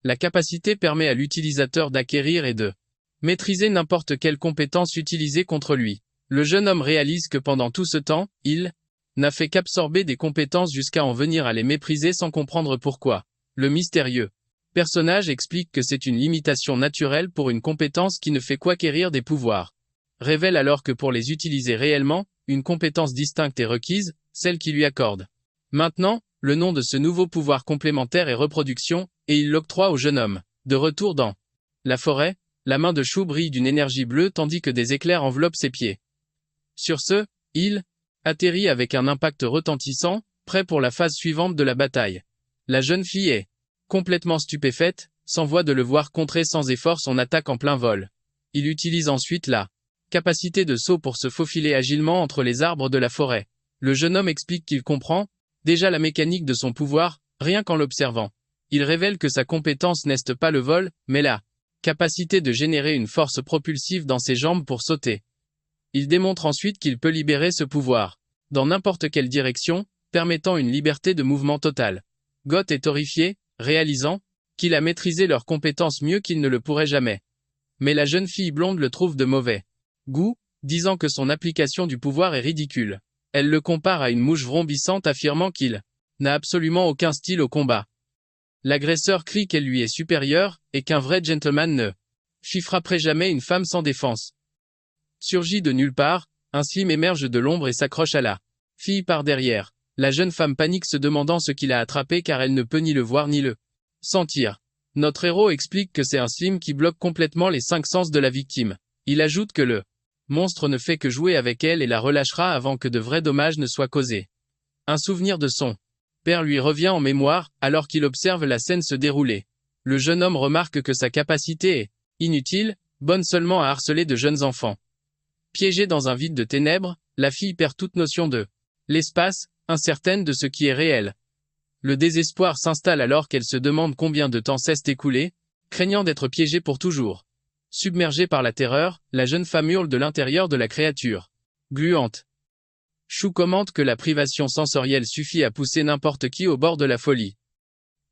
La capacité permet à l'utilisateur d'acquérir et de maîtriser n'importe quelle compétence utilisée contre lui. Le jeune homme réalise que pendant tout ce temps, il n'a fait qu'absorber des compétences jusqu'à en venir à les mépriser sans comprendre pourquoi. Le mystérieux personnage explique que c'est une limitation naturelle pour une compétence qui ne fait qu'acquérir des pouvoirs. Révèle alors que pour les utiliser réellement, une compétence distincte est requise, celle qui lui accorde maintenant le nom de ce nouveau pouvoir complémentaire est reproduction, et il l'octroie au jeune homme. De retour dans la forêt, la main de Chou brille d'une énergie bleue tandis que des éclairs enveloppent ses pieds. Sur ce, il atterrit avec un impact retentissant, prêt pour la phase suivante de la bataille. La jeune fille est complètement stupéfaite, s'envoie de le voir contrer sans effort son attaque en plein vol. Il utilise ensuite la capacité de saut pour se faufiler agilement entre les arbres de la forêt. Le jeune homme explique qu'il comprend déjà la mécanique de son pouvoir, rien qu'en l'observant. Il révèle que sa compétence n'est pas le vol, mais la capacité de générer une force propulsive dans ses jambes pour sauter. Il démontre ensuite qu'il peut libérer ce pouvoir dans n'importe quelle direction, permettant une liberté de mouvement totale. Goth est horrifié, réalisant qu'il a maîtrisé leurs compétences mieux qu'il ne le pourrait jamais. Mais la jeune fille blonde le trouve de mauvais goût, disant que son application du pouvoir est ridicule. Elle le compare à une mouche vrombissante affirmant qu'il n'a absolument aucun style au combat. L'agresseur crie qu'elle lui est supérieure, et qu'un vrai gentleman ne frapperait jamais une femme sans défense. Surgit de nulle part, un slim émerge de l'ombre et s'accroche à la fille par derrière. La jeune femme panique se demandant ce qu'il a attrapé car elle ne peut ni le voir ni le sentir. Notre héros explique que c'est un slim qui bloque complètement les 5 sens de la victime. Il ajoute que le monstre ne fait que jouer avec elle et la relâchera avant que de vrais dommages ne soient causés. Un souvenir de son père lui revient en mémoire, alors qu'il observe la scène se dérouler. Le jeune homme remarque que sa capacité est inutile, bonne seulement à harceler de jeunes enfants. Piégée dans un vide de ténèbres, la fille perd toute notion de l'espace, incertaine de ce qui est réel. Le désespoir s'installe alors qu'elle se demande combien de temps s'est écoulé, craignant d'être piégée pour toujours. Submergée par la terreur, la jeune femme hurle de l'intérieur de la créature gluante. Chou commente que la privation sensorielle suffit à pousser n'importe qui au bord de la folie.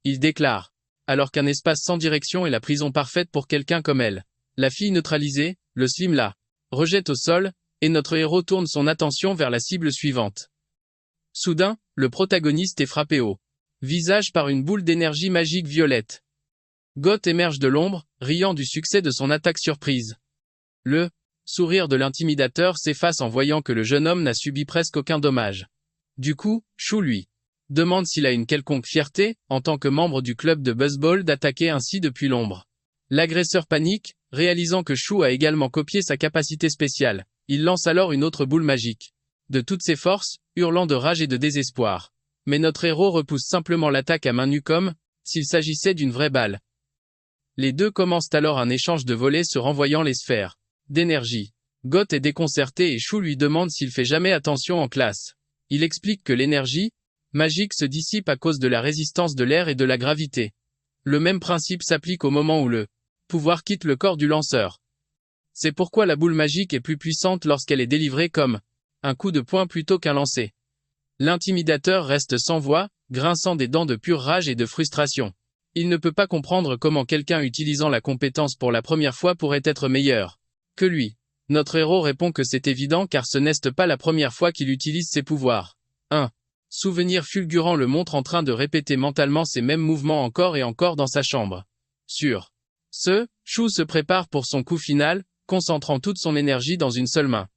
Il déclare alors qu'un espace sans direction est la prison parfaite pour quelqu'un comme elle. La fille neutralisée, le slim la rejette au sol, et notre héros tourne son attention vers la cible suivante. Soudain, le protagoniste est frappé au visage par une boule d'énergie magique violette. Goth émerge de l'ombre, riant du succès de son attaque surprise. Le sourire de l'intimidateur s'efface en voyant que le jeune homme n'a subi presque aucun dommage. Du coup, Chou lui demande s'il a une quelconque fierté, en tant que membre du club de baseball, d'attaquer ainsi depuis l'ombre. L'agresseur panique, réalisant que Shu a également copié sa capacité spéciale. Il lance alors une autre boule magique. De toutes ses forces, hurlant de rage et de désespoir. Mais notre héros repousse simplement l'attaque à main nue comme s'il s'agissait d'une vraie balle. Les deux commencent alors un échange de volets se renvoyant les sphères d'énergie. Goth est déconcerté et Shu lui demande s'il fait jamais attention en classe. Il explique que l'énergie magique se dissipe à cause de la résistance de l'air et de la gravité. Le même principe s'applique au moment où le pouvoir quitte le corps du lanceur. C'est pourquoi la boule magique est plus puissante lorsqu'elle est délivrée comme un coup de poing plutôt qu'un lancer. L'intimidateur reste sans voix, grinçant des dents de pure rage et de frustration. Il ne peut pas comprendre comment quelqu'un utilisant la compétence pour la première fois pourrait être meilleur que lui. Notre héros répond que c'est évident car ce n'est pas la première fois qu'il utilise ses pouvoirs. Un souvenir fulgurant le montre en train de répéter mentalement ces mêmes mouvements encore et encore dans sa chambre. Sur ce, Shu se prépare pour son coup final, concentrant toute son énergie dans une seule main.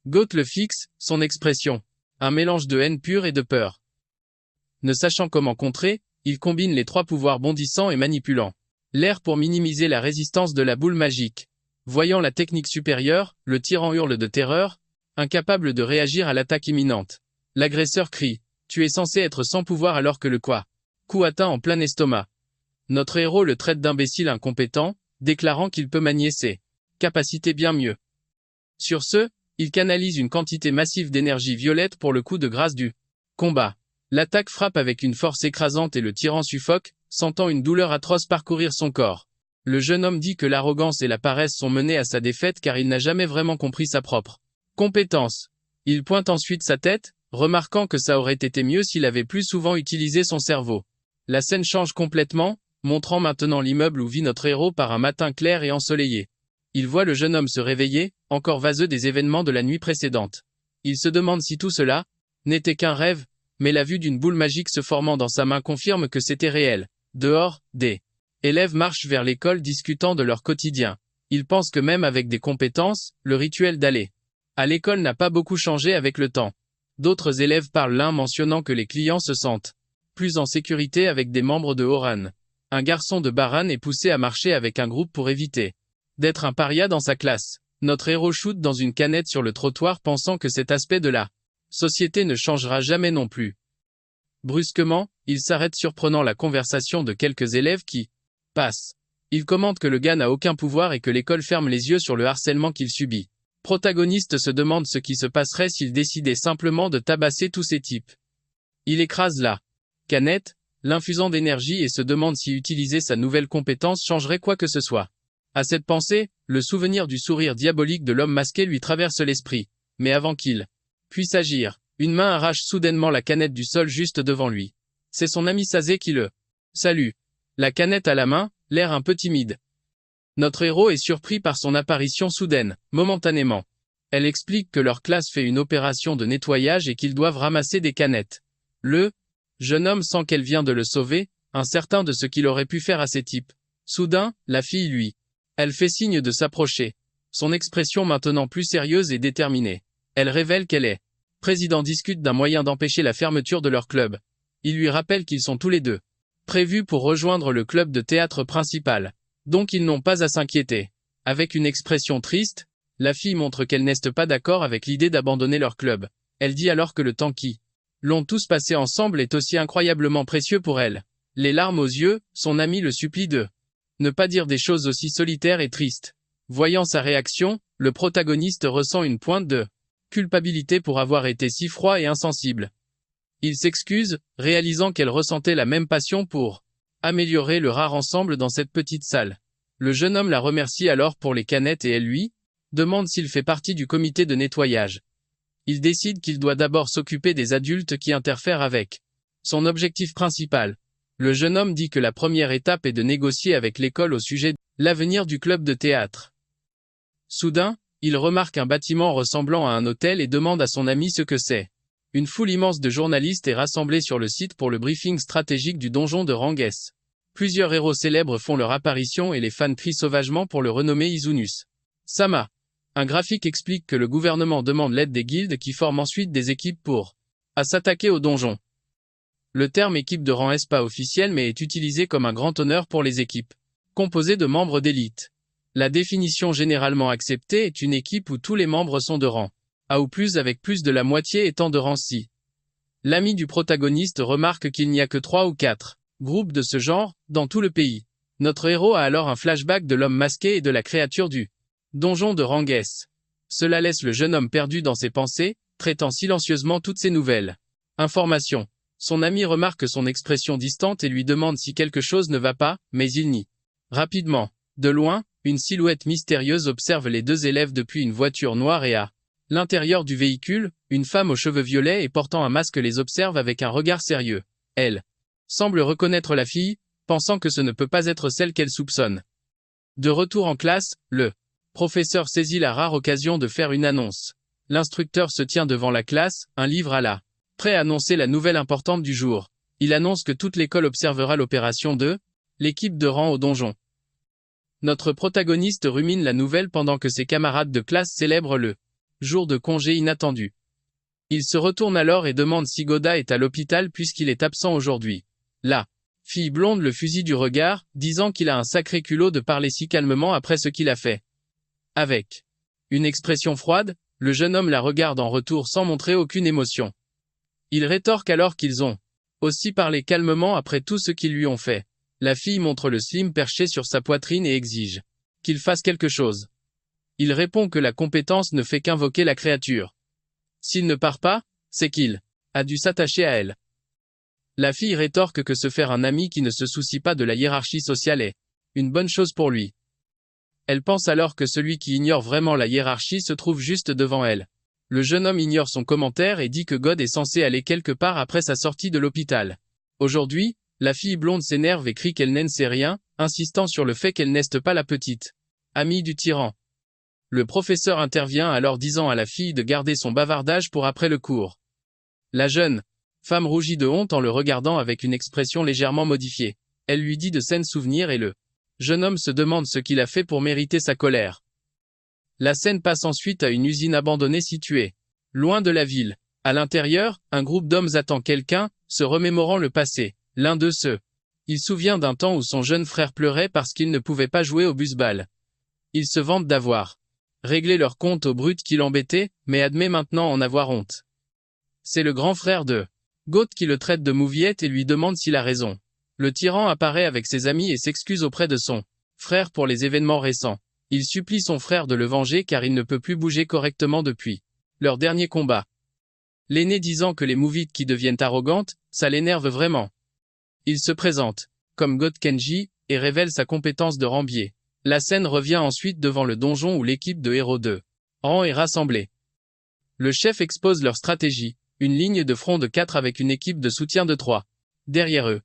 Goth le fixe, son expression. Un mélange de haine pure et de peur. Ne sachant comment contrer, il combine les trois pouvoirs bondissant et manipulant l'air pour minimiser la résistance de la boule magique. Voyant la technique supérieure, le tyran hurle de terreur, incapable de réagir à l'attaque imminente. L'agresseur crie « Tu es censé être sans pouvoir alors que le coup atteint en plein estomac. » Notre héros le traite d'imbécile incompétent, déclarant qu'il peut manier ses capacités bien mieux. Sur ce, il canalise une quantité massive d'énergie violette pour le coup de grâce du combat. L'attaque frappe avec une force écrasante et le tyran suffoque, sentant une douleur atroce parcourir son corps. Le jeune homme dit que l'arrogance et la paresse sont menées à sa défaite car il n'a jamais vraiment compris sa propre compétence. Il pointe ensuite sa tête, remarquant que ça aurait été mieux s'il avait plus souvent utilisé son cerveau. La scène change complètement, montrant maintenant l'immeuble où vit notre héros par un matin clair et ensoleillé. Il voit le jeune homme se réveiller, encore vaseux des événements de la nuit précédente. Il se demande si tout cela n'était qu'un rêve, mais la vue d'une boule magique se formant dans sa main confirme que c'était réel. Dehors, des élèves marchent vers l'école discutant de leur quotidien. Ils pensent que même avec des compétences, le rituel d'aller à l'école n'a pas beaucoup changé avec le temps. D'autres élèves parlent, l'un mentionnant que les clients se sentent plus en sécurité avec des membres de Horan. Un garçon de Baran est poussé à marcher avec un groupe pour éviter d'être un paria dans sa classe. Notre héros shoot dans une canette sur le trottoir pensant que cet aspect de la société ne changera jamais non plus. Brusquement, il s'arrête surprenant la conversation de quelques élèves qui passent. Il commente que le gars n'a aucun pouvoir et que l'école ferme les yeux sur le harcèlement qu'il subit. Protagoniste se demande ce qui se passerait s'il décidait simplement de tabasser tous ces types. Il écrase la canette, l'infusant d'énergie et se demande si utiliser sa nouvelle compétence changerait quoi que ce soit. À cette pensée, le souvenir du sourire diabolique de l'homme masqué lui traverse l'esprit. Mais avant qu'il puisse agir, une main arrache soudainement la canette du sol juste devant lui. C'est son ami Sazé qui le salue. La canette à la main, l'air un peu timide. Notre héros est surpris par son apparition soudaine, momentanément. Elle explique que leur classe fait une opération de nettoyage et qu'ils doivent ramasser des canettes. Le jeune homme sent qu'elle vient de le sauver, incertain de ce qu'il aurait pu faire à ces types. Soudain, la fille lui. Elle fait signe de s'approcher. Son expression maintenant plus sérieuse et déterminée. Elle révèle qu'elle est. Président discute d'un moyen d'empêcher la fermeture de leur club. Il lui rappelle qu'ils sont tous les deux prévus pour rejoindre le club de théâtre principal. Donc ils n'ont pas à s'inquiéter. Avec une expression triste, la fille montre qu'elle n'est pas d'accord avec l'idée d'abandonner leur club. Elle dit alors que le temps qui l'ont tous passé ensemble est aussi incroyablement précieux pour elle. Les larmes aux yeux, son ami le supplie de ne pas dire des choses aussi solitaires et tristes. Voyant sa réaction, le protagoniste ressent une pointe de culpabilité pour avoir été si froid et insensible. Il s'excuse, réalisant qu'elle ressentait la même passion pour améliorer le rare ensemble dans cette petite salle. Le jeune homme la remercie alors pour les canettes et elle lui demande s'il fait partie du comité de nettoyage. Il décide qu'il doit d'abord s'occuper des adultes qui interfèrent avec son objectif principal. Le jeune homme dit que la première étape est de négocier avec l'école au sujet de l'avenir du club de théâtre. Soudain, il remarque un bâtiment ressemblant à un hôtel et demande à son ami ce que c'est. Une foule immense de journalistes est rassemblée sur le site pour le briefing stratégique du donjon de Ranges. Plusieurs héros célèbres font leur apparition et les fans crient sauvagement pour le renommer Izunus Sama. Un graphique explique que le gouvernement demande l'aide des guildes qui forment ensuite des équipes pour s'attaquer au donjon. Le terme équipe de rang n'est pas officiel mais est utilisé comme un grand honneur pour les équipes composées de membres d'élite. La définition généralement acceptée est une équipe où tous les membres sont de rang A ou plus avec plus de la moitié étant de rang C. L'ami du protagoniste remarque qu'il n'y a que 3 ou 4 groupes de ce genre dans tout le pays. Notre héros a alors un flashback de l'homme masqué et de la créature du donjon de rang S. Cela laisse le jeune homme perdu dans ses pensées, traitant silencieusement toutes ces nouvelles informations. Son ami remarque son expression distante et lui demande si quelque chose ne va pas, mais il nie. Rapidement, de loin, une silhouette mystérieuse observe les deux élèves depuis une voiture noire et à l'intérieur du véhicule, une femme aux cheveux violets et portant un masque les observe avec un regard sérieux. Elle semble reconnaître la fille, pensant que ce ne peut pas être celle qu'elle soupçonne. De retour en classe, le professeur saisit la rare occasion de faire une annonce. L'instructeur se tient devant la classe, un livre à la prêt à annoncer la nouvelle importante du jour. Il annonce que toute l'école observera l'opération de l'équipe de rang au donjon. Notre protagoniste rumine la nouvelle pendant que ses camarades de classe célèbrent le jour de congé inattendu. Il se retourne alors et demande si Goda est à l'hôpital puisqu'il est absent aujourd'hui. La fille blonde le fusille du regard, disant qu'il a un sacré culot de parler si calmement après ce qu'il a fait. Avec une expression froide, le jeune homme la regarde en retour sans montrer aucune émotion. Il rétorque alors qu'ils ont aussi parlé calmement après tout ce qu'ils lui ont fait. La fille montre le slim perché sur sa poitrine et exige qu'il fasse quelque chose. Il répond que la compétence ne fait qu'invoquer la créature. S'il ne part pas, c'est qu'il a dû s'attacher à elle. La fille rétorque que se faire un ami qui ne se soucie pas de la hiérarchie sociale est une bonne chose pour lui. Elle pense alors que celui qui ignore vraiment la hiérarchie se trouve juste devant elle. Le jeune homme ignore son commentaire et dit que God est censé aller quelque part après sa sortie de l'hôpital. Aujourd'hui, la fille blonde s'énerve et crie qu'elle n'en sait rien, insistant sur le fait qu'elle n'est pas la petite amie du tyran. Le professeur intervient alors disant à la fille de garder son bavardage pour après le cours. La jeune femme rougit de honte en le regardant avec une expression légèrement modifiée. Elle lui dit de sains souvenirs et le jeune homme se demande ce qu'il a fait pour mériter sa colère. La scène passe ensuite à une usine abandonnée située loin de la ville. À l'intérieur, un groupe d'hommes attend quelqu'un, se remémorant le passé. L'un d'eux il souvient d'un temps où son jeune frère pleurait parce qu'il ne pouvait pas jouer au busball. Ils se vantent d'avoir réglé leur compte au brut qui l'embêtait, mais admet maintenant en avoir honte. C'est le grand frère de Goat qui le traite de mouviette et lui demande s'il a raison. Le tyran apparaît avec ses amis et s'excuse auprès de son frère pour les événements récents. Il supplie son frère de le venger car il ne peut plus bouger correctement depuis leur dernier combat. L'aîné disant que les mouvites qui deviennent arrogantes, ça l'énerve vraiment. Il se présente comme God Kenji et révèle sa compétence de rambier. La scène revient ensuite devant le donjon où l'équipe de héros de rang est rassemblée. Le chef expose leur stratégie, une ligne de front de 4 avec une équipe de soutien de 3. Derrière eux,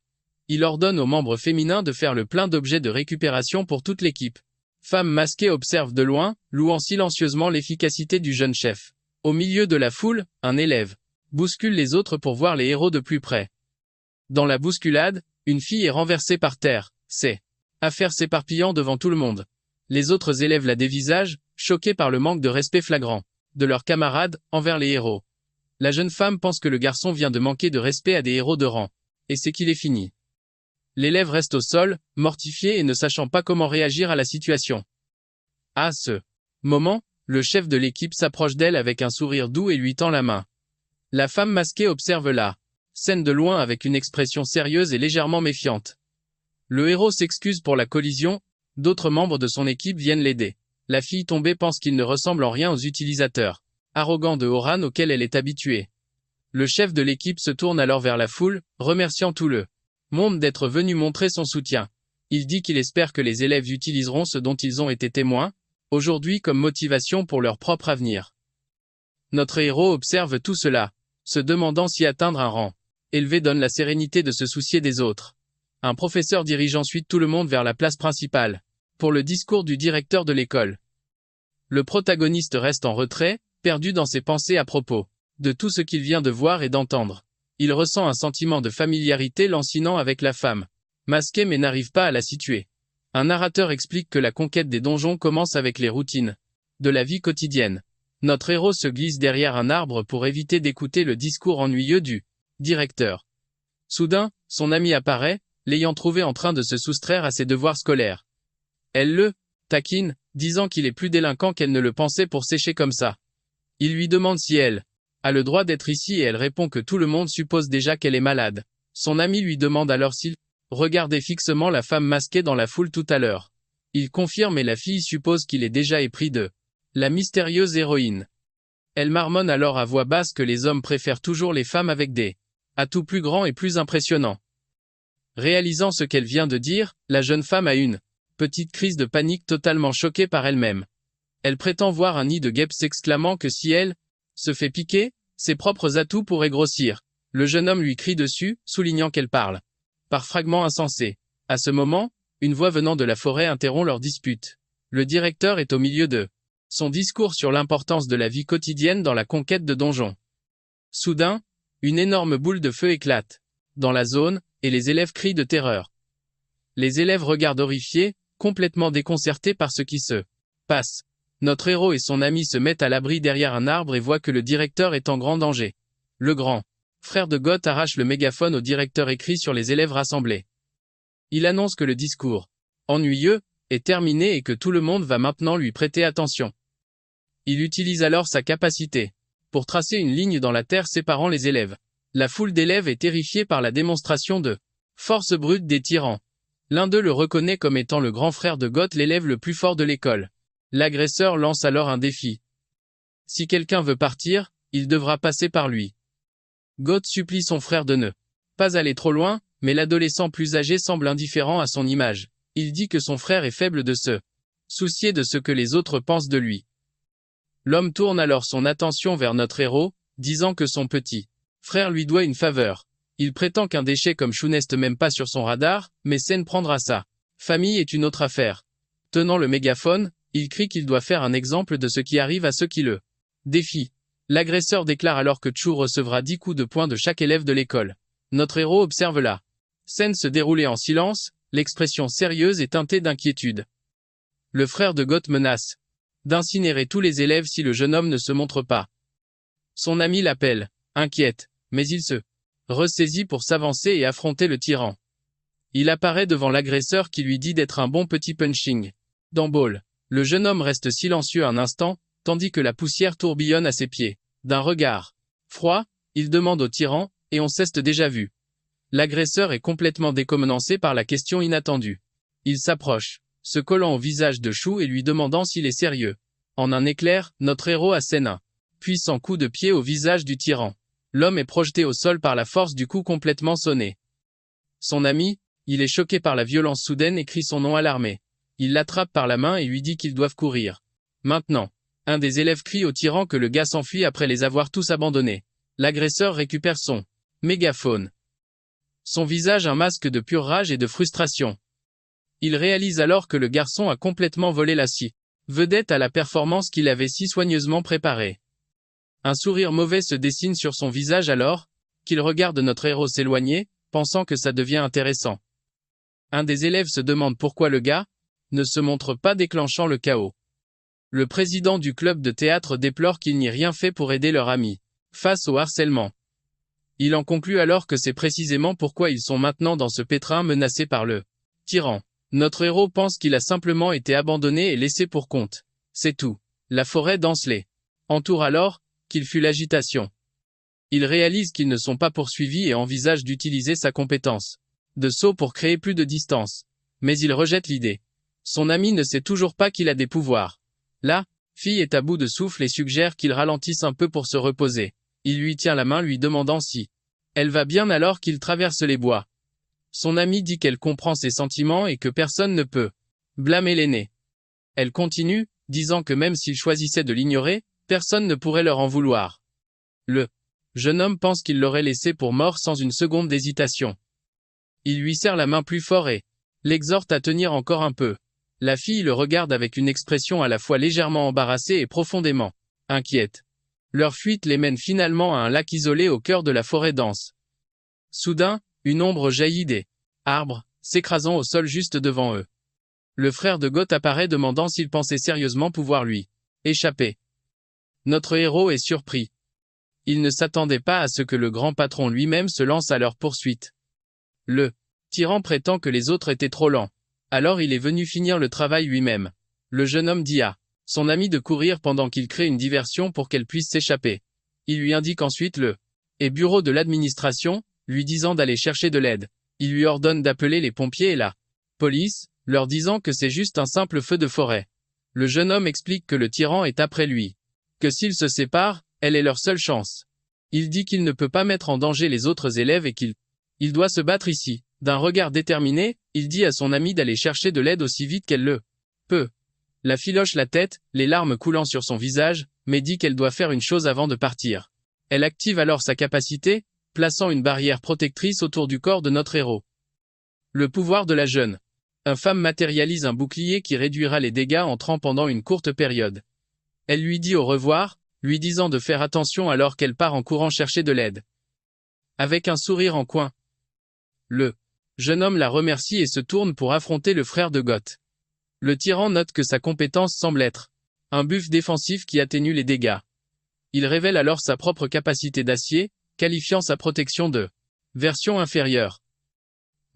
il ordonne aux membres féminins de faire le plein d'objets de récupération pour toute l'équipe. Femme masquée observe de loin, louant silencieusement l'efficacité du jeune chef. Au milieu de la foule, un élève bouscule les autres pour voir les héros de plus près. Dans la bousculade, une fille est renversée par terre. Ses affaires s'éparpillant devant tout le monde. Les autres élèves la dévisagent, choqués par le manque de respect flagrant de leurs camarades envers les héros. La jeune femme pense que le garçon vient de manquer de respect à des héros de rang, et c'est qu'il est fini. L'élève reste au sol, mortifié et ne sachant pas comment réagir à la situation. À ce moment, le chef de l'équipe s'approche d'elle avec un sourire doux et lui tend la main. La femme masquée observe la scène de loin avec une expression sérieuse et légèrement méfiante. Le héros s'excuse pour la collision, d'autres membres de son équipe viennent l'aider. La fille tombée pense qu'il ne ressemble en rien aux utilisateurs arrogants de Horan auxquels elle est habituée. Le chef de l'équipe se tourne alors vers la foule, remerciant tout le monde d'être venu montrer son soutien. Il dit qu'il espère que les élèves utiliseront ce dont ils ont été témoins, aujourd'hui comme motivation pour leur propre avenir. Notre héros observe tout cela, se demandant si atteindre un rang élevé donne la sérénité de se soucier des autres. Un professeur dirige ensuite tout le monde vers la place principale, pour le discours du directeur de l'école. Le protagoniste reste en retrait, perdu dans ses pensées à propos de tout ce qu'il vient de voir et d'entendre. Il ressent un sentiment de familiarité lancinant avec la femme masquée mais n'arrive pas à la situer. Un narrateur explique que la conquête des donjons commence avec les routines de la vie quotidienne. Notre héros se glisse derrière un arbre pour éviter d'écouter le discours ennuyeux du directeur. Soudain, son amie apparaît, l'ayant trouvé en train de se soustraire à ses devoirs scolaires. Elle le taquine, disant qu'il est plus délinquant qu'elle ne le pensait pour sécher comme ça. Il lui demande si elle a le droit d'être ici et elle répond que tout le monde suppose déjà qu'elle est malade. Son ami lui demande alors s'il regardait fixement la femme masquée dans la foule tout à l'heure. Il confirme et la fille suppose qu'il est déjà épris de la mystérieuse héroïne. Elle marmonne alors à voix basse que les hommes préfèrent toujours les femmes avec des atouts plus grands et plus impressionnants. Réalisant ce qu'elle vient de dire, la jeune femme a une petite crise de panique totalement choquée par elle-même. Elle prétend voir un nid de guêpes s'exclamant que si elle se fait piquer, ses propres atouts pourraient grossir. Le jeune homme lui crie dessus, soulignant qu'elle parle par fragments insensés. À ce moment, une voix venant de la forêt interrompt leur dispute. Le directeur est au milieu de son discours sur l'importance de la vie quotidienne dans la conquête de donjons. Soudain, une énorme boule de feu éclate dans la zone, et les élèves crient de terreur. Les élèves regardent horrifiés, complètement déconcertés par ce qui se passe. Notre héros et son ami se mettent à l'abri derrière un arbre et voient que le directeur est en grand danger. Le grand frère de Goth arrache le mégaphone au directeur et crie sur les élèves rassemblés. Il annonce que le discours ennuyeux est terminé et que tout le monde va maintenant lui prêter attention. Il utilise alors sa capacité pour tracer une ligne dans la terre séparant les élèves. La foule d'élèves est terrifiée par la démonstration de force brute des tyrans. L'un d'eux le reconnaît comme étant le grand frère de Goth, l'élève le plus fort de l'école. L'agresseur lance alors un défi. Si quelqu'un veut partir, il devra passer par lui. Goth supplie son frère de ne pas aller trop loin, mais l'adolescent plus âgé semble indifférent à son image. Il dit que son frère est faible de se soucier de ce que les autres pensent de lui. L'homme tourne alors son attention vers notre héros, disant que son petit frère lui doit une faveur. Il prétend qu'un déchet comme Chou n'est même pas sur son radar, mais Sen prendra sa famille est une autre affaire. Tenant le mégaphone, il crie qu'il doit faire un exemple de ce qui arrive à ceux qui le défient. L'agresseur déclare alors que Chou recevra 10 coups de poing de chaque élève de l'école. Notre héros observe la scène se dérouler en silence, l'expression sérieuse et teintée d'inquiétude. Le frère de Goth menace d'incinérer tous les élèves si le jeune homme ne se montre pas. Son ami l'appelle, inquiète, mais il se ressaisit pour s'avancer et affronter le tyran. Il apparaît devant l'agresseur qui lui dit d'être un bon petit punching ball. Le jeune homme reste silencieux un instant, tandis que la poussière tourbillonne à ses pieds. D'un regard froid, il demande au tyran, et on s'est déjà vu. L'agresseur est complètement décontenancé par la question inattendue. Il s'approche, se collant au visage de Chou et lui demandant s'il est sérieux. En un éclair, notre héros assène un puissant coup de pied au visage du tyran. L'homme est projeté au sol par la force du coup complètement sonné. Son ami, il est choqué par la violence soudaine et crie son nom alarmé. Il l'attrape par la main et lui dit qu'ils doivent courir. Maintenant, un des élèves crie au tyran que le gars s'enfuit après les avoir tous abandonnés. L'agresseur récupère son mégaphone. Son visage un masque de pure rage et de frustration. Il réalise alors que le garçon a complètement volé la scie vedette à la performance qu'il avait si soigneusement préparée. Un sourire mauvais se dessine sur son visage alors qu'il regarde notre héros s'éloigner, pensant que ça devient intéressant. Un des élèves se demande pourquoi le gars ne se montre pas, déclenchant le chaos. Le président du club de théâtre déplore qu'il n'y ait rien fait pour aider leur ami face au harcèlement. Il en conclut alors que c'est précisément pourquoi ils sont maintenant dans ce pétrin menacés par le tyran. Notre héros pense qu'il a simplement été abandonné et laissé pour compte. C'est tout. La forêt dense les entoure alors, qu'il fut l'agitation. Il réalise qu'ils ne sont pas poursuivis et envisage d'utiliser sa compétence de saut pour créer plus de distance. Mais il rejette l'idée. Son ami ne sait toujours pas qu'il a des pouvoirs. La fille est à bout de souffle et suggère qu'il ralentisse un peu pour se reposer. Il lui tient la main lui demandant si elle va bien alors qu'il traverse les bois. Son ami dit qu'elle comprend ses sentiments et que personne ne peut blâmer l'aîné. Elle continue, disant que même s'il choisissait de l'ignorer, personne ne pourrait leur en vouloir. Le jeune homme pense qu'il l'aurait laissé pour mort sans une seconde d'hésitation. Il lui serre la main plus fort et l'exhorte à tenir encore un peu. La fille le regarde avec une expression à la fois légèrement embarrassée et profondément inquiète. Leur fuite les mène finalement à un lac isolé au cœur de la forêt dense. Soudain, une ombre jaillit des arbres, s'écrasant au sol juste devant eux. Le frère de Goth apparaît demandant s'il pensait sérieusement pouvoir lui échapper. Notre héros est surpris. Il ne s'attendait pas à ce que le grand patron lui-même se lance à leur poursuite. Le tyran prétend que les autres étaient trop lents. Alors il est venu finir le travail lui-même. Le jeune homme dit à son ami de courir pendant qu'il crée une diversion pour qu'elle puisse s'échapper. Il lui indique ensuite le bureau de l'administration, lui disant d'aller chercher de l'aide. Il lui ordonne d'appeler les pompiers et la police, leur disant que c'est juste un simple feu de forêt. Le jeune homme explique que le tyran est après lui. Que s'ils se séparent, elle est leur seule chance. Il dit qu'il ne peut pas mettre en danger les autres élèves et qu'il doit se battre ici. D'un regard déterminé, il dit à son ami d'aller chercher de l'aide aussi vite qu'elle le peut. La fille hoche la tête, les larmes coulant sur son visage, mais dit qu'elle doit faire une chose avant de partir. Elle active alors sa capacité, plaçant une barrière protectrice autour du corps de notre héros. Le pouvoir de la jeune femme matérialise un bouclier qui réduira les dégâts entrant pendant une courte période. Elle lui dit au revoir, lui disant de faire attention alors qu'elle part en courant chercher de l'aide. Avec un sourire en coin, le jeune homme la remercie et se tourne pour affronter le frère de Goth. Le tyran note que sa compétence semble être un buff défensif qui atténue les dégâts. Il révèle alors sa propre capacité d'acier, qualifiant sa protection de version inférieure.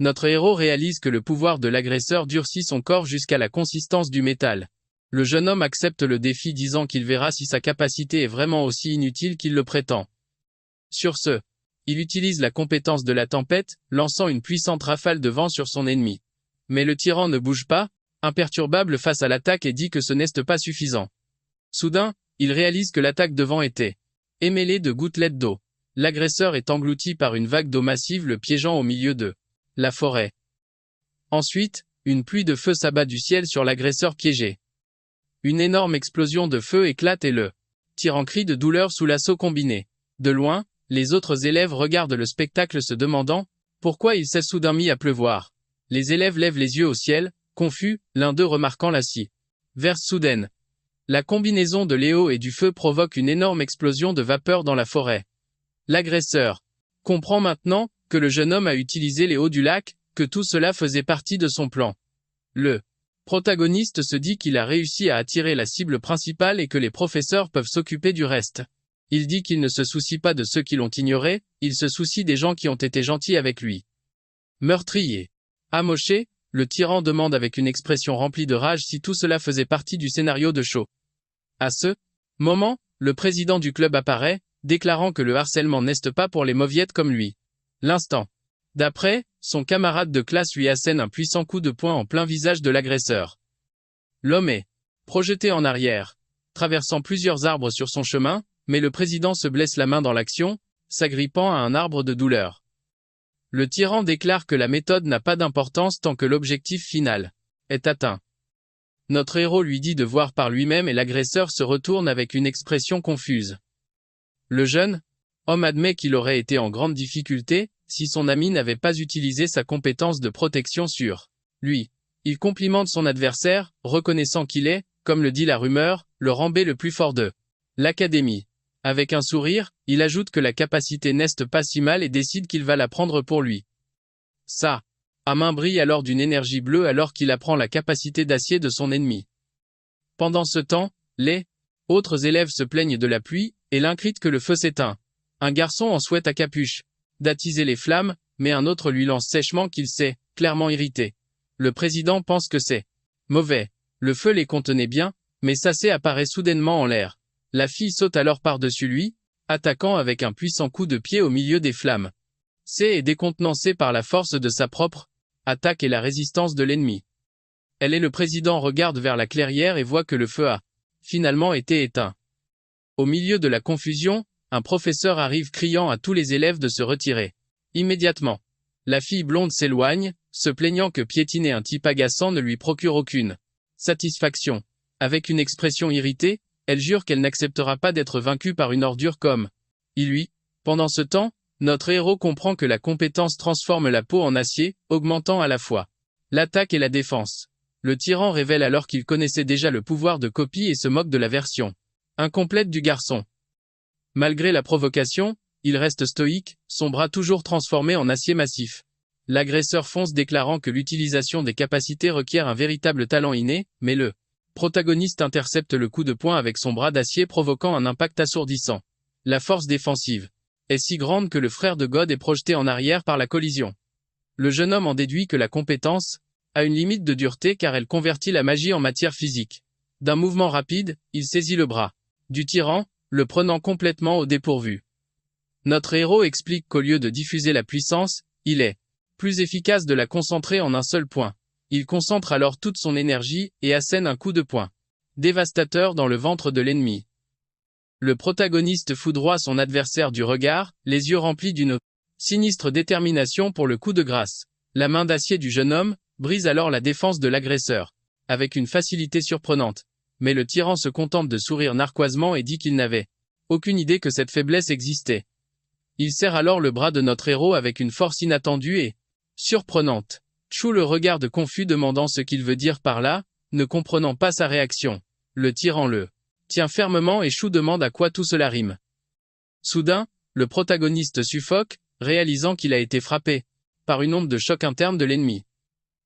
Notre héros réalise que le pouvoir de l'agresseur durcit son corps jusqu'à la consistance du métal. Le jeune homme accepte le défi disant qu'il verra si sa capacité est vraiment aussi inutile qu'il le prétend. Sur ce, il utilise la compétence de la tempête, lançant une puissante rafale de vent sur son ennemi. Mais le tyran ne bouge pas, imperturbable face à l'attaque et dit que ce n'est pas suffisant. Soudain, il réalise que l'attaque de vent était émêlée de gouttelettes d'eau. L'agresseur est englouti par une vague d'eau massive le piégeant au milieu de la forêt. Ensuite, une pluie de feu s'abat du ciel sur l'agresseur piégé. Une énorme explosion de feu éclate et le tyran crie de douleur sous l'assaut combiné. De loin, les autres élèves regardent le spectacle se demandant pourquoi il s'est soudain mis à pleuvoir. Les élèves lèvent les yeux au ciel, confus, l'un d'eux remarquant la verse soudaine. La combinaison de l'éau et du feu provoque une énorme explosion de vapeur dans la forêt. L'agresseur comprend maintenant que le jeune homme a utilisé les eaux du lac, que tout cela faisait partie de son plan. Le protagoniste se dit qu'il a réussi à attirer la cible principale et que les professeurs peuvent s'occuper du reste. Il dit qu'il ne se soucie pas de ceux qui l'ont ignoré, il se soucie des gens qui ont été gentils avec lui. Meurtrier. Amoché, le tyran demande avec une expression remplie de rage si tout cela faisait partie du scénario de show. À ce moment, le président du club apparaît, déclarant que le harcèlement n'est pas pour les mauviettes comme lui. L'instant d'après, son camarade de classe lui assène un puissant coup de poing en plein visage de l'agresseur. L'homme est projeté en arrière, traversant plusieurs arbres sur son chemin, mais le président se blesse la main dans l'action, s'agrippant à un arbre de douleur. Le tyran déclare que la méthode n'a pas d'importance tant que l'objectif final est atteint. Notre héros lui dit de voir par lui-même et l'agresseur se retourne avec une expression confuse. Le jeune homme admet qu'il aurait été en grande difficulté si son ami n'avait pas utilisé sa compétence de protection sur lui. Il complimente son adversaire, reconnaissant qu'il est, comme le dit la rumeur, le rambé le plus fort de l'académie. Avec un sourire, il ajoute que la capacité n'est pas si mal et décide qu'il va la prendre pour lui. Sa main brille alors d'une énergie bleue alors qu'il apprend la capacité d'acier de son ennemi. Pendant ce temps, les autres élèves se plaignent de la pluie, et l'un crie que le feu s'éteint. Un garçon en souhaite à capuche d'attiser les flammes, mais un autre lui lance sèchement qu'il s'est clairement irrité. Le président pense que c'est mauvais. Le feu les contenait bien, mais Sacé apparaît soudainement en l'air. La fille saute alors par-dessus lui, attaquant avec un puissant coup de pied au milieu des flammes. C est décontenancée par la force de sa propre attaque et la résistance de l'ennemi. Elle et le président regardent vers la clairière et voient que le feu a finalement été éteint. Au milieu de la confusion, un professeur arrive criant à tous les élèves de se retirer. Immédiatement, la fille blonde s'éloigne, se plaignant que piétiner un type agaçant ne lui procure aucune satisfaction. Avec une expression irritée, elle jure qu'elle n'acceptera pas d'être vaincue par une ordure comme lui. Pendant ce temps, notre héros comprend que la compétence transforme la peau en acier, augmentant à la fois l'attaque et la défense. Le tyran révèle alors qu'il connaissait déjà le pouvoir de copie et se moque de la version incomplète du garçon. Malgré la provocation, il reste stoïque, son bras toujours transformé en acier massif. L'agresseur fonce déclarant que l'utilisation des capacités requiert un véritable talent inné, mais le protagoniste intercepte le coup de poing avec son bras d'acier provoquant un impact assourdissant. La force défensive est si grande que le frère de God est projeté en arrière par la collision. Le jeune homme en déduit que la compétence a une limite de dureté car elle convertit la magie en matière physique. D'un mouvement rapide, il saisit le bras du tyran, le prenant complètement au dépourvu. Notre héros explique qu'au lieu de diffuser la puissance, il est plus efficace de la concentrer en un seul point. Il concentre alors toute son énergie et assène un coup de poing dévastateur dans le ventre de l'ennemi. Le protagoniste foudroie son adversaire du regard, les yeux remplis d'une sinistre détermination pour le coup de grâce. La main d'acier du jeune homme brise alors la défense de l'agresseur, avec une facilité surprenante. Mais le tyran se contente de sourire narquoisement et dit qu'il n'avait aucune idée que cette faiblesse existait. Il serre alors le bras de notre héros avec une force inattendue et surprenante. Chou le regarde confus demandant ce qu'il veut dire par là, ne comprenant pas sa réaction. Le tyran le tient fermement et Chou demande à quoi tout cela rime. Soudain, le protagoniste suffoque, réalisant qu'il a été frappé par une onde de choc interne de l'ennemi.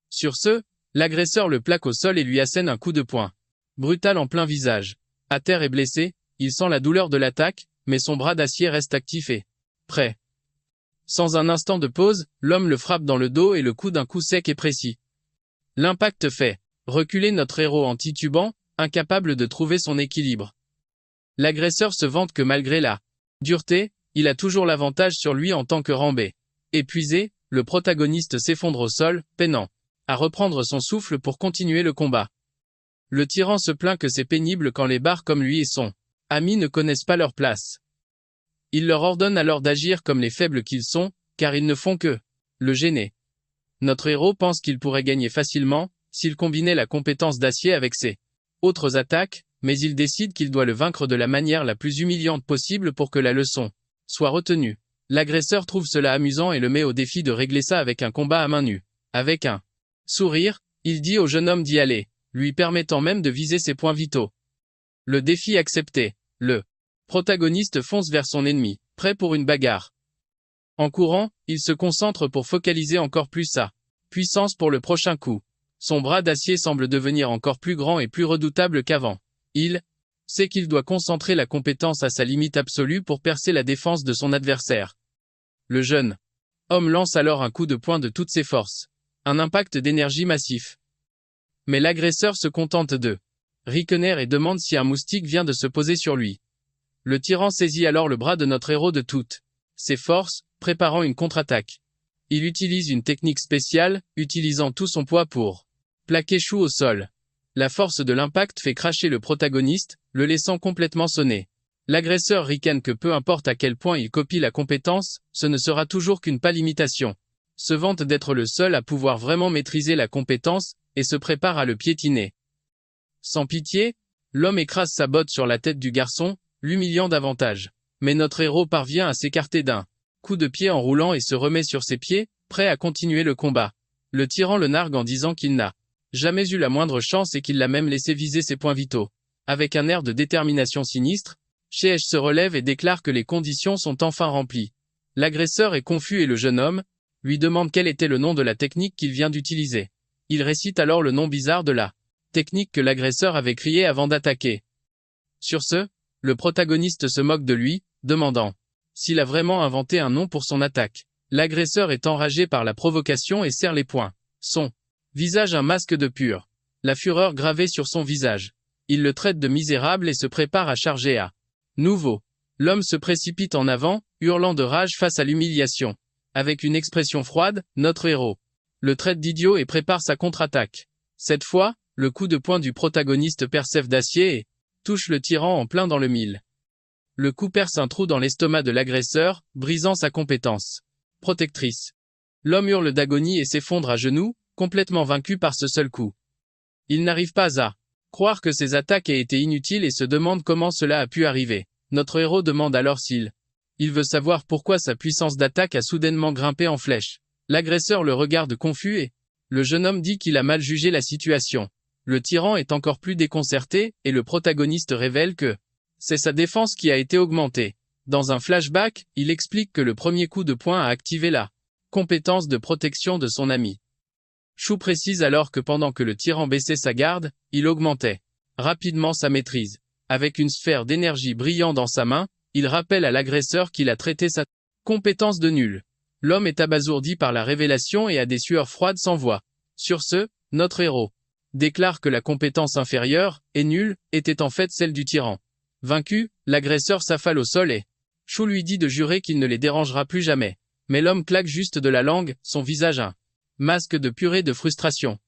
Sur ce, l'agresseur le plaque au sol et lui assène un coup de poing brutal en plein visage. À terre et blessé, il sent la douleur de l'attaque, mais son bras d'acier reste actif et prêt. Sans un instant de pause, l'homme le frappe dans le dos et le coup d'un coup sec et précis. L'impact fait reculer notre héros en titubant, incapable de trouver son équilibre. L'agresseur se vante que malgré la dureté, il a toujours l'avantage sur lui en tant que rambé. Épuisé, le protagoniste s'effondre au sol, peinant à reprendre son souffle pour continuer le combat. Le tyran se plaint que c'est pénible quand les barres comme lui et son ami ne connaissent pas leur place. Il leur ordonne alors d'agir comme les faibles qu'ils sont, car ils ne font que le gêner. Notre héros pense qu'il pourrait gagner facilement, s'il combinait la compétence d'acier avec ses autres attaques, mais il décide qu'il doit le vaincre de la manière la plus humiliante possible pour que la leçon soit retenue. L'agresseur trouve cela amusant et le met au défi de régler ça avec un combat à main nue. Avec un sourire, il dit au jeune homme d'y aller, lui permettant même de viser ses points vitaux. Le défi accepté, le protagoniste fonce vers son ennemi, prêt pour une bagarre. En courant, il se concentre pour focaliser encore plus sa puissance pour le prochain coup. Son bras d'acier semble devenir encore plus grand et plus redoutable qu'avant. Il sait qu'il doit concentrer la compétence à sa limite absolue pour percer la défense de son adversaire. Le jeune homme lance alors un coup de poing de toutes ses forces. Un impact d'énergie massif. Mais l'agresseur se contente de ricaner et demande si un moustique vient de se poser sur lui. Le tyran saisit alors le bras de notre héros de toutes ses forces, préparant une contre-attaque. Il utilise une technique spéciale, utilisant tout son poids pour plaquer Chou au sol. La force de l'impact fait cracher le protagoniste, le laissant complètement sonner. L'agresseur ricane que peu importe à quel point il copie la compétence, ce ne sera toujours qu'une pâle imitation. Se vante d'être le seul à pouvoir vraiment maîtriser la compétence, et se prépare à le piétiner. Sans pitié, l'homme écrase sa botte sur la tête du garçon, l'humiliant davantage. Mais notre héros parvient à s'écarter d'un coup de pied en roulant et se remet sur ses pieds, prêt à continuer le combat. Le tyran le nargue en disant qu'il n'a jamais eu la moindre chance et qu'il l'a même laissé viser ses points vitaux. Avec un air de détermination sinistre, Sheesh se relève et déclare que les conditions sont enfin remplies. L'agresseur est confus et le jeune homme lui demande quel était le nom de la technique qu'il vient d'utiliser. Il récite alors le nom bizarre de la technique que l'agresseur avait crié avant d'attaquer. Sur ce, le protagoniste se moque de lui, demandant s'il a vraiment inventé un nom pour son attaque. L'agresseur est enragé par la provocation et serre les poings. Son visage un masque de pur. La fureur gravée sur son visage. Il le traite de misérable et se prépare à charger à nouveau. L'homme se précipite en avant, hurlant de rage face à l'humiliation. Avec une expression froide, notre héros le traite d'idiot et prépare sa contre-attaque. Cette fois, le coup de poing du protagoniste percève d'acier et touche le tyran en plein dans le mille. Le coup perce un trou dans l'estomac de l'agresseur, brisant sa compétence protectrice. L'homme hurle d'agonie et s'effondre à genoux, complètement vaincu par ce seul coup. Il n'arrive pas à croire que ses attaques aient été inutiles et se demande comment cela a pu arriver. Notre héros demande alors s'il veut savoir pourquoi sa puissance d'attaque a soudainement grimpé en flèche. L'agresseur le regarde confus et le jeune homme dit qu'il a mal jugé la situation. Le tyran est encore plus déconcerté et le protagoniste révèle que c'est sa défense qui a été augmentée. Dans un flashback, il explique que le premier coup de poing a activé la compétence de protection de son ami. Chou précise alors que pendant que le tyran baissait sa garde, il augmentait rapidement sa maîtrise. Avec une sphère d'énergie brillant dans sa main, il rappelle à l'agresseur qu'il a traité sa compétence de nulle. L'homme est abasourdi par la révélation et a des sueurs froides sans voix. Sur ce, notre héros déclare que la compétence inférieure, et nulle, était en fait celle du tyran. Vaincu, l'agresseur s'affale au sol et Shu lui dit de jurer qu'il ne les dérangera plus jamais. Mais l'homme claque juste de la langue, son visage un masque de purée de frustration.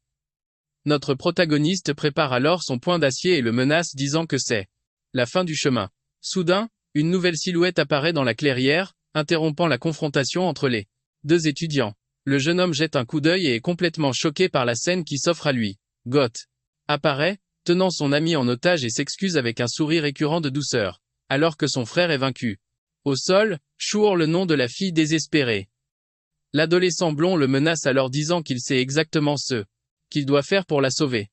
Notre protagoniste prépare alors son poing d'acier et le menace disant que c'est la fin du chemin. Soudain, une nouvelle silhouette apparaît dans la clairière, interrompant la confrontation entre les deux étudiants. Le jeune homme jette un coup d'œil et est complètement choqué par la scène qui s'offre à lui. Goth apparaît, tenant son ami en otage et s'excuse avec un sourire récurrent de douceur, alors que son frère est vaincu. Au sol, Shu hurle le nom de la fille désespérée. L'adolescent blond le menace alors disant qu'il sait exactement ce qu'il doit faire pour la sauver.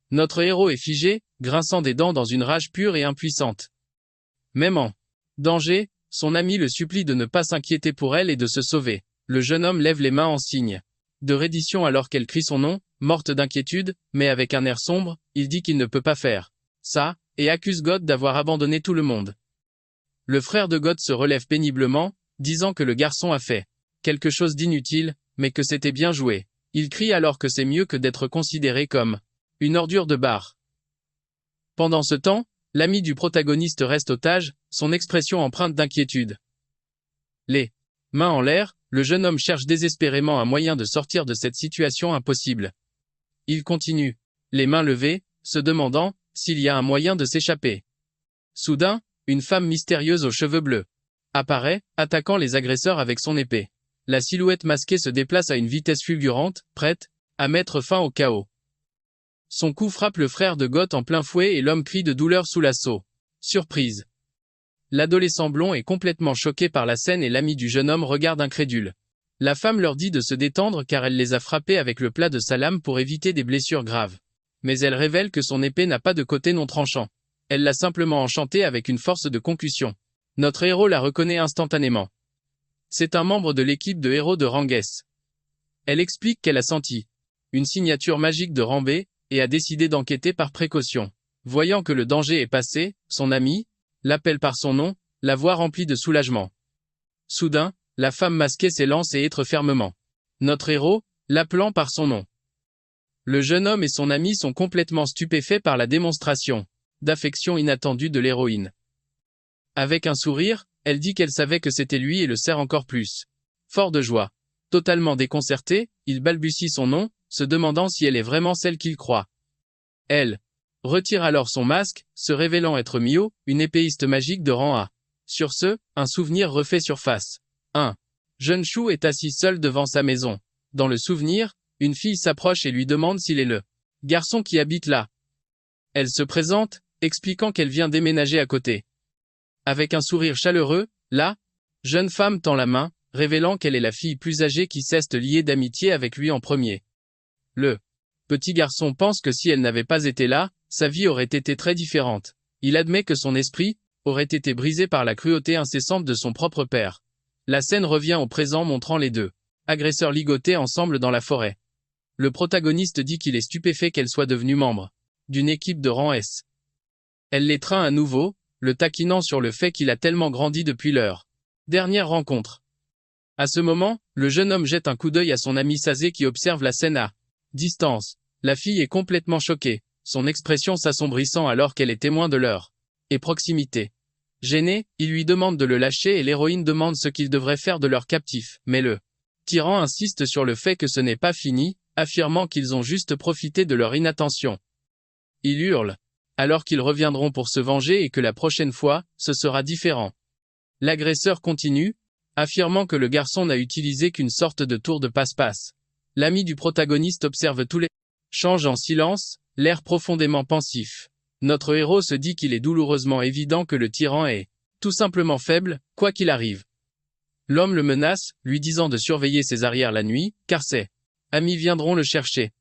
Notre héros est figé, grinçant des dents dans une rage pure et impuissante. Même en danger, son ami le supplie de ne pas s'inquiéter pour elle et de se sauver. Le jeune homme lève les mains en signe de reddition alors qu'elle crie son nom, morte d'inquiétude, mais avec un air sombre, il dit qu'il ne peut pas faire ça, et accuse Goth d'avoir abandonné tout le monde. Le frère de Goth se relève péniblement, disant que le garçon a fait quelque chose d'inutile, mais que c'était bien joué. Il crie alors que c'est mieux que d'être considéré comme une ordure de bar. Pendant ce temps, l'ami du protagoniste reste otage, son expression empreinte d'inquiétude. Les mains en l'air, le jeune homme cherche désespérément un moyen de sortir de cette situation impossible. Il continue, les mains levées, se demandant s'il y a un moyen de s'échapper. Soudain, une femme mystérieuse aux cheveux bleus apparaît, attaquant les agresseurs avec son épée. La silhouette masquée se déplace à une vitesse fulgurante, prête à mettre fin au chaos. Son coup frappe le frère de Goth en plein fouet et l'homme crie de douleur sous l'assaut. Surprise. L'adolescent blond est complètement choqué par la scène et l'ami du jeune homme regarde incrédule. La femme leur dit de se détendre car elle les a frappés avec le plat de sa lame pour éviter des blessures graves. Mais elle révèle que son épée n'a pas de côté non tranchant. Elle l'a simplement enchantée avec une force de concussion. Notre héros la reconnaît instantanément. C'est un membre de l'équipe de héros de rang S. Elle explique qu'elle a senti une signature magique de rang B, et a décidé d'enquêter par précaution. Voyant que le danger est passé, son ami l'appelle par son nom, la voix remplie de soulagement. Soudain, la femme masquée s'élance et étre fermement notre héros, l'appelant par son nom. Le jeune homme et son ami sont complètement stupéfaits par la démonstration d'affection inattendue de l'héroïne. Avec un sourire, elle dit qu'elle savait que c'était lui et le serre encore plus. Fort de joie. Totalement déconcerté, il balbutie son nom, se demandant si elle est vraiment celle qu'il croit. Elle retire alors son masque, se révélant être Mio, une épéiste magique de rang A. Sur ce, un souvenir refait surface. 1. Jeune Shu est assis seul devant sa maison. Dans le souvenir, une fille s'approche et lui demande s'il est le garçon qui habite là. Elle se présente, expliquant qu'elle vient déménager à côté. Avec un sourire chaleureux, la jeune femme tend la main, révélant qu'elle est la fille plus âgée qui s'est liée d'amitié avec lui en premier. Le petit garçon pense que si elle n'avait pas été là, sa vie aurait été très différente. Il admet que son esprit aurait été brisé par la cruauté incessante de son propre père. La scène revient au présent montrant les deux agresseurs ligotés ensemble dans la forêt. Le protagoniste dit qu'il est stupéfait qu'elle soit devenue membre d'une équipe de rang S. Elle l'étreint à nouveau, le taquinant sur le fait qu'il a tellement grandi depuis leur dernière rencontre. À ce moment, le jeune homme jette un coup d'œil à son ami Sazé qui observe la scène à distance. La fille est complètement choquée, son expression s'assombrissant alors qu'elle est témoin de leur proximité. Gêné, il lui demande de le lâcher et l'héroïne demande ce qu'il devrait faire de leur captif, mais le tyran insiste sur le fait que ce n'est pas fini, affirmant qu'ils ont juste profité de leur inattention. Il hurle, alors qu'ils reviendront pour se venger et que la prochaine fois, ce sera différent. L'agresseur continue, affirmant que le garçon n'a utilisé qu'une sorte de tour de passe-passe. L'ami du protagoniste observe tous les change en silence, l'air profondément pensif. Notre héros se dit qu'il est douloureusement évident que le tyran est tout simplement faible, quoi qu'il arrive. L'homme le menace, lui disant de surveiller ses arrières la nuit, car ses amis viendront le chercher.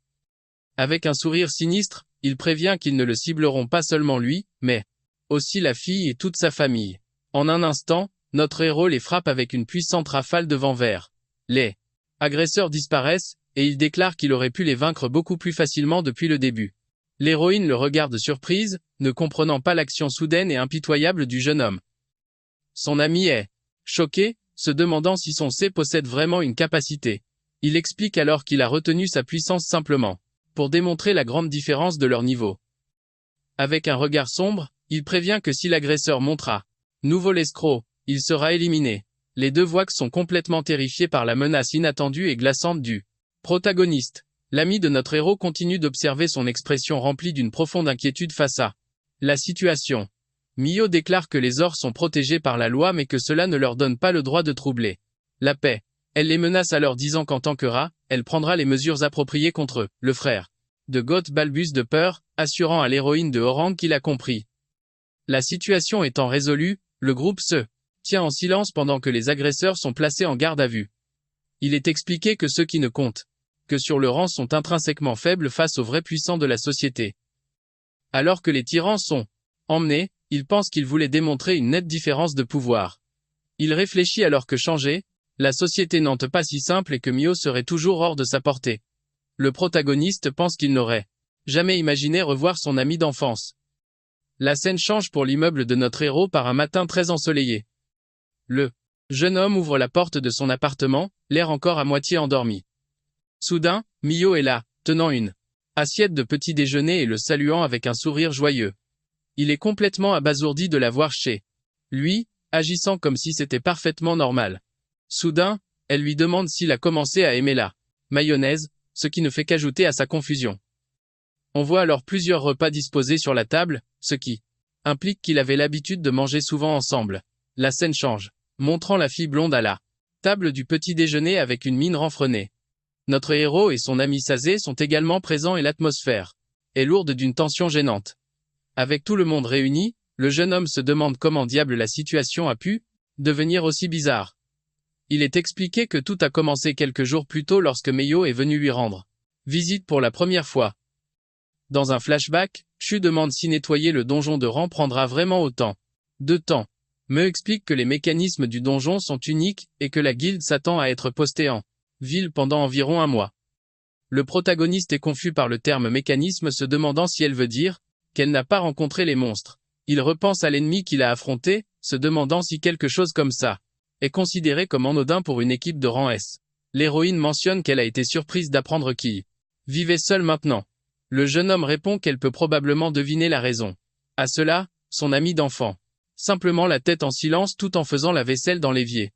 Avec un sourire sinistre, il prévient qu'ils ne le cibleront pas seulement lui, mais aussi la fille et toute sa famille. En un instant, notre héros les frappe avec une puissante rafale de vent vert. Les agresseurs disparaissent, et il déclare qu'il aurait pu les vaincre beaucoup plus facilement depuis le début. L'héroïne le regarde surprise, ne comprenant pas l'action soudaine et impitoyable du jeune homme. Son ami est choqué, se demandant si son C possède vraiment une capacité. Il explique alors qu'il a retenu sa puissance simplement pour démontrer la grande différence de leur niveau. Avec un regard sombre, il prévient que si l'agresseur montra nouveau l'escroc, il sera éliminé. Les deux voix sont complètement terrifiés par la menace inattendue et glaçante du protagoniste. L'ami de notre héros continue d'observer son expression remplie d'une profonde inquiétude face à la situation. Mio déclare que les Ors sont protégés par la loi mais que cela ne leur donne pas le droit de troubler la paix. Elle les menace alors disant qu'en tant que rat, elle prendra les mesures appropriées contre eux. Le frère de Goth balbuse de peur, assurant à l'héroïne de Orang qu'il a compris. La situation étant résolue, le groupe se tient en silence pendant que les agresseurs sont placés en garde à vue. Il est expliqué que ceux qui ne comptent que sur le rang sont intrinsèquement faibles face aux vrais puissants de la société. Alors que les tyrans sont emmenés, il pense qu'il voulait démontrer une nette différence de pouvoir. Il réfléchit alors que changer la société n'en est pas si simple et que Mio serait toujours hors de sa portée. Le protagoniste pense qu'il n'aurait jamais imaginé revoir son ami d'enfance. La scène change pour l'immeuble de notre héros par un matin très ensoleillé. Le jeune homme ouvre la porte de son appartement, l'air encore à moitié endormi. Soudain, Mio est là, tenant une assiette de petit déjeuner et le saluant avec un sourire joyeux. Il est complètement abasourdi de la voir chez lui, agissant comme si c'était parfaitement normal. Soudain, elle lui demande s'il a commencé à aimer la mayonnaise, ce qui ne fait qu'ajouter à sa confusion. On voit alors plusieurs repas disposés sur la table, ce qui implique qu'il avait l'habitude de manger souvent ensemble. La scène change, montrant la fille blonde à la table du petit déjeuner avec une mine renfrognée. Notre héros et son ami Sazé sont également présents et l'atmosphère est lourde d'une tension gênante. Avec tout le monde réuni, le jeune homme se demande comment diable la situation a pu devenir aussi bizarre. Il est expliqué que tout a commencé quelques jours plus tôt lorsque Mio est venu lui rendre visite pour la première fois. Dans un flashback, Chu demande si nettoyer le donjon de rang prendra vraiment autant de temps. Me explique que les mécanismes du donjon sont uniques et que la guilde s'attend à être postée en ville pendant environ un mois. Le protagoniste est confus par le terme mécanisme se demandant si elle veut dire qu'elle n'a pas rencontré les monstres. Il repense à l'ennemi qu'il a affronté, se demandant si quelque chose comme ça est considéré comme anodin pour une équipe de rang S. L'héroïne mentionne qu'elle a été surprise d'apprendre qu'il vivait seul maintenant. Le jeune homme répond qu'elle peut probablement deviner la raison. À cela, son ami d'enfant simplement la tête en silence tout en faisant la vaisselle dans l'évier.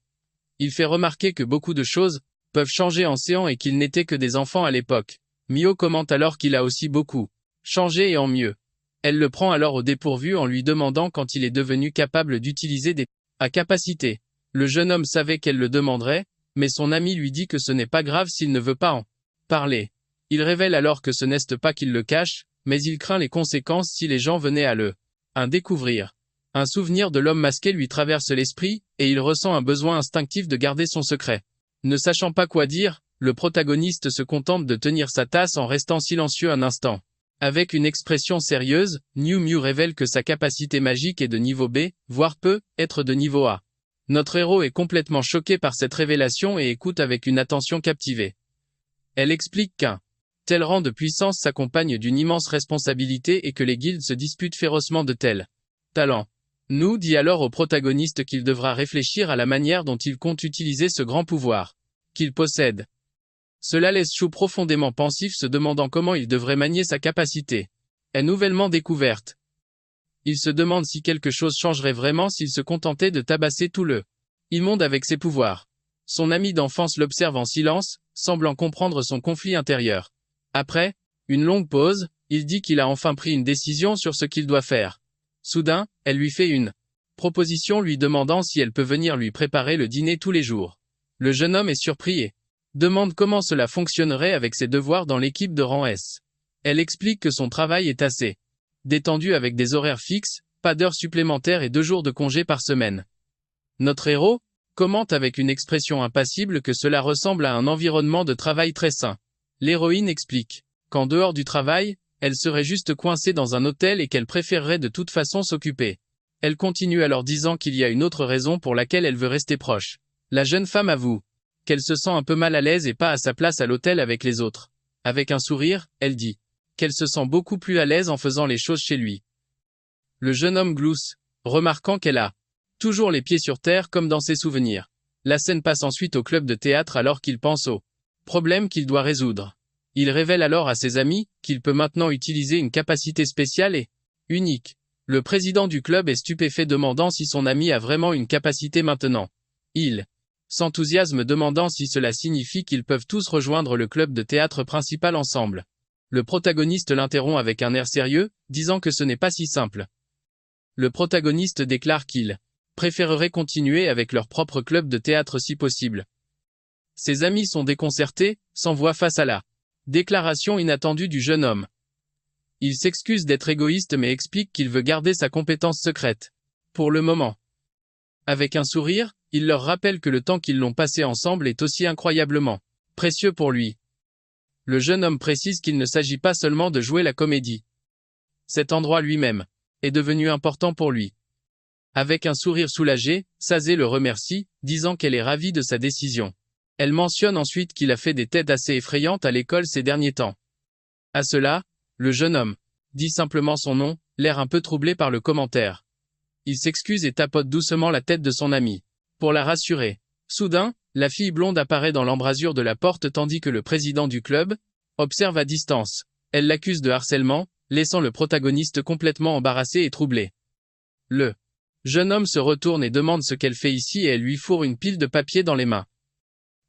Il fait remarquer que beaucoup de choses peuvent changer en séant et qu'ils n'étaient que des enfants à l'époque. Mio commente alors qu'il a aussi beaucoup changé et en mieux. Elle le prend alors au dépourvu en lui demandant quand il est devenu capable d'utiliser des à capacité. Le jeune homme savait qu'elle le demanderait, mais son ami lui dit que ce n'est pas grave s'il ne veut pas en parler. Il révèle alors que ce n'est pas qu'il le cache, mais il craint les conséquences si les gens venaient à le découvrir. Un souvenir de l'homme masqué lui traverse l'esprit, et il ressent un besoin instinctif de garder son secret. Ne sachant pas quoi dire, le protagoniste se contente de tenir sa tasse en restant silencieux un instant. Avec une expression sérieuse, Miu révèle que sa capacité magique est de niveau B, voire peut être de niveau A. Notre héros est complètement choqué par cette révélation et écoute avec une attention captivée. Elle explique qu'un tel rang de puissance s'accompagne d'une immense responsabilité et que les guildes se disputent férocement de tels talents. Nous dit alors au protagoniste qu'il devra réfléchir à la manière dont il compte utiliser ce grand pouvoir qu'il possède. Cela laisse Chou profondément pensif se demandant comment il devrait manier sa capacité. Est nouvellement découverte. Il se demande si quelque chose changerait vraiment s'il se contentait de tabasser tout le immonde avec ses pouvoirs. Son ami d'enfance l'observe en silence, semblant comprendre son conflit intérieur. Après une longue pause, il dit qu'il a enfin pris une décision sur ce qu'il doit faire. Soudain, elle lui fait une proposition lui demandant si elle peut venir lui préparer le dîner tous les jours. Le jeune homme est surpris et demande comment cela fonctionnerait avec ses devoirs dans l'équipe de rang S. Elle explique que son travail est assez détendu avec des horaires fixes, pas d'heures supplémentaires et 2 jours de congé par semaine. Notre héros commente avec une expression impassible que cela ressemble à un environnement de travail très sain. L'héroïne explique qu'en dehors du travail, elle serait juste coincée dans un hôtel et qu'elle préférerait de toute façon s'occuper. Elle continue alors disant qu'il y a une autre raison pour laquelle elle veut rester proche. La jeune femme avoue qu'elle se sent un peu mal à l'aise et pas à sa place à l'hôtel avec les autres. Avec un sourire, elle dit qu'elle se sent beaucoup plus à l'aise en faisant les choses chez lui. Le jeune homme glousse, remarquant qu'elle a toujours les pieds sur terre comme dans ses souvenirs. La scène passe ensuite au club de théâtre alors qu'il pense au problème qu'il doit résoudre. Il révèle alors à ses amis qu'il peut maintenant utiliser une capacité spéciale et unique. Le président du club est stupéfait demandant si son ami a vraiment une capacité maintenant. Il s'enthousiasme demandant si cela signifie qu'ils peuvent tous rejoindre le club de théâtre principal ensemble. Le protagoniste l'interrompt avec un air sérieux, disant que ce n'est pas si simple. Le protagoniste déclare qu'il préférerait continuer avec leur propre club de théâtre si possible. Ses amis sont déconcertés, sans voix face à la déclaration inattendue du jeune homme. Il s'excuse d'être égoïste mais explique qu'il veut garder sa compétence secrète. Pour le moment. Avec un sourire, il leur rappelle que le temps qu'ils l'ont passé ensemble est aussi incroyablement précieux pour lui. Le jeune homme précise qu'il ne s'agit pas seulement de jouer la comédie. Cet endroit lui-même est devenu important pour lui. Avec un sourire soulagé, Sazé le remercie, disant qu'elle est ravie de sa décision. Elle mentionne ensuite qu'il a fait des têtes assez effrayantes à l'école ces derniers temps. À cela, le jeune homme dit simplement son nom, l'air un peu troublé par le commentaire. Il s'excuse et tapote doucement la tête de son ami, pour la rassurer. Soudain, la fille blonde apparaît dans l'embrasure de la porte tandis que le président du club observe à distance. Elle l'accuse de harcèlement, laissant le protagoniste complètement embarrassé et troublé. Le jeune homme se retourne et demande ce qu'elle fait ici et elle lui fourre une pile de papier dans les mains.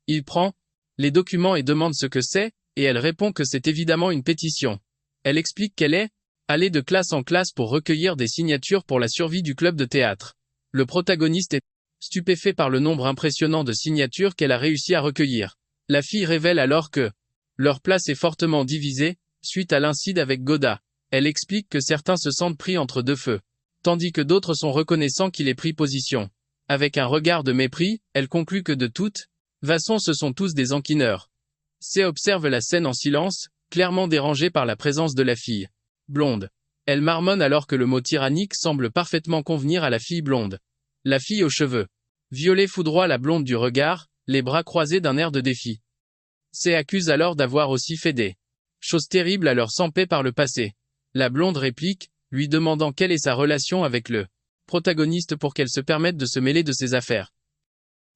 Il prend les documents et demande ce que c'est, et elle répond que c'est évidemment une pétition. Elle explique qu'elle est allée de classe en classe pour recueillir des signatures pour la survie du club de théâtre. Le protagoniste est stupéfait par le nombre impressionnant de signatures qu'elle a réussi à recueillir. La fille révèle alors que leur place est fortement divisée, suite à l'incident avec Goda. Elle explique que certains se sentent pris entre deux feux, tandis que d'autres sont reconnaissants qu'il ait pris position. Avec un regard de mépris, elle conclut que de toute façon ce sont tous des enquineurs. C observe la scène en silence, clairement dérangé par la présence de la fille blonde. Elle marmonne alors que le mot tyrannique semble parfaitement convenir à la fille blonde. La fille aux cheveux violets foudroie la blonde du regard, les bras croisés d'un air de défi. C accuse alors d'avoir aussi fait des choses terribles à leur sans paix par le passé. La blonde réplique, lui demandant quelle est sa relation avec le protagoniste pour qu'elle se permette de se mêler de ses affaires.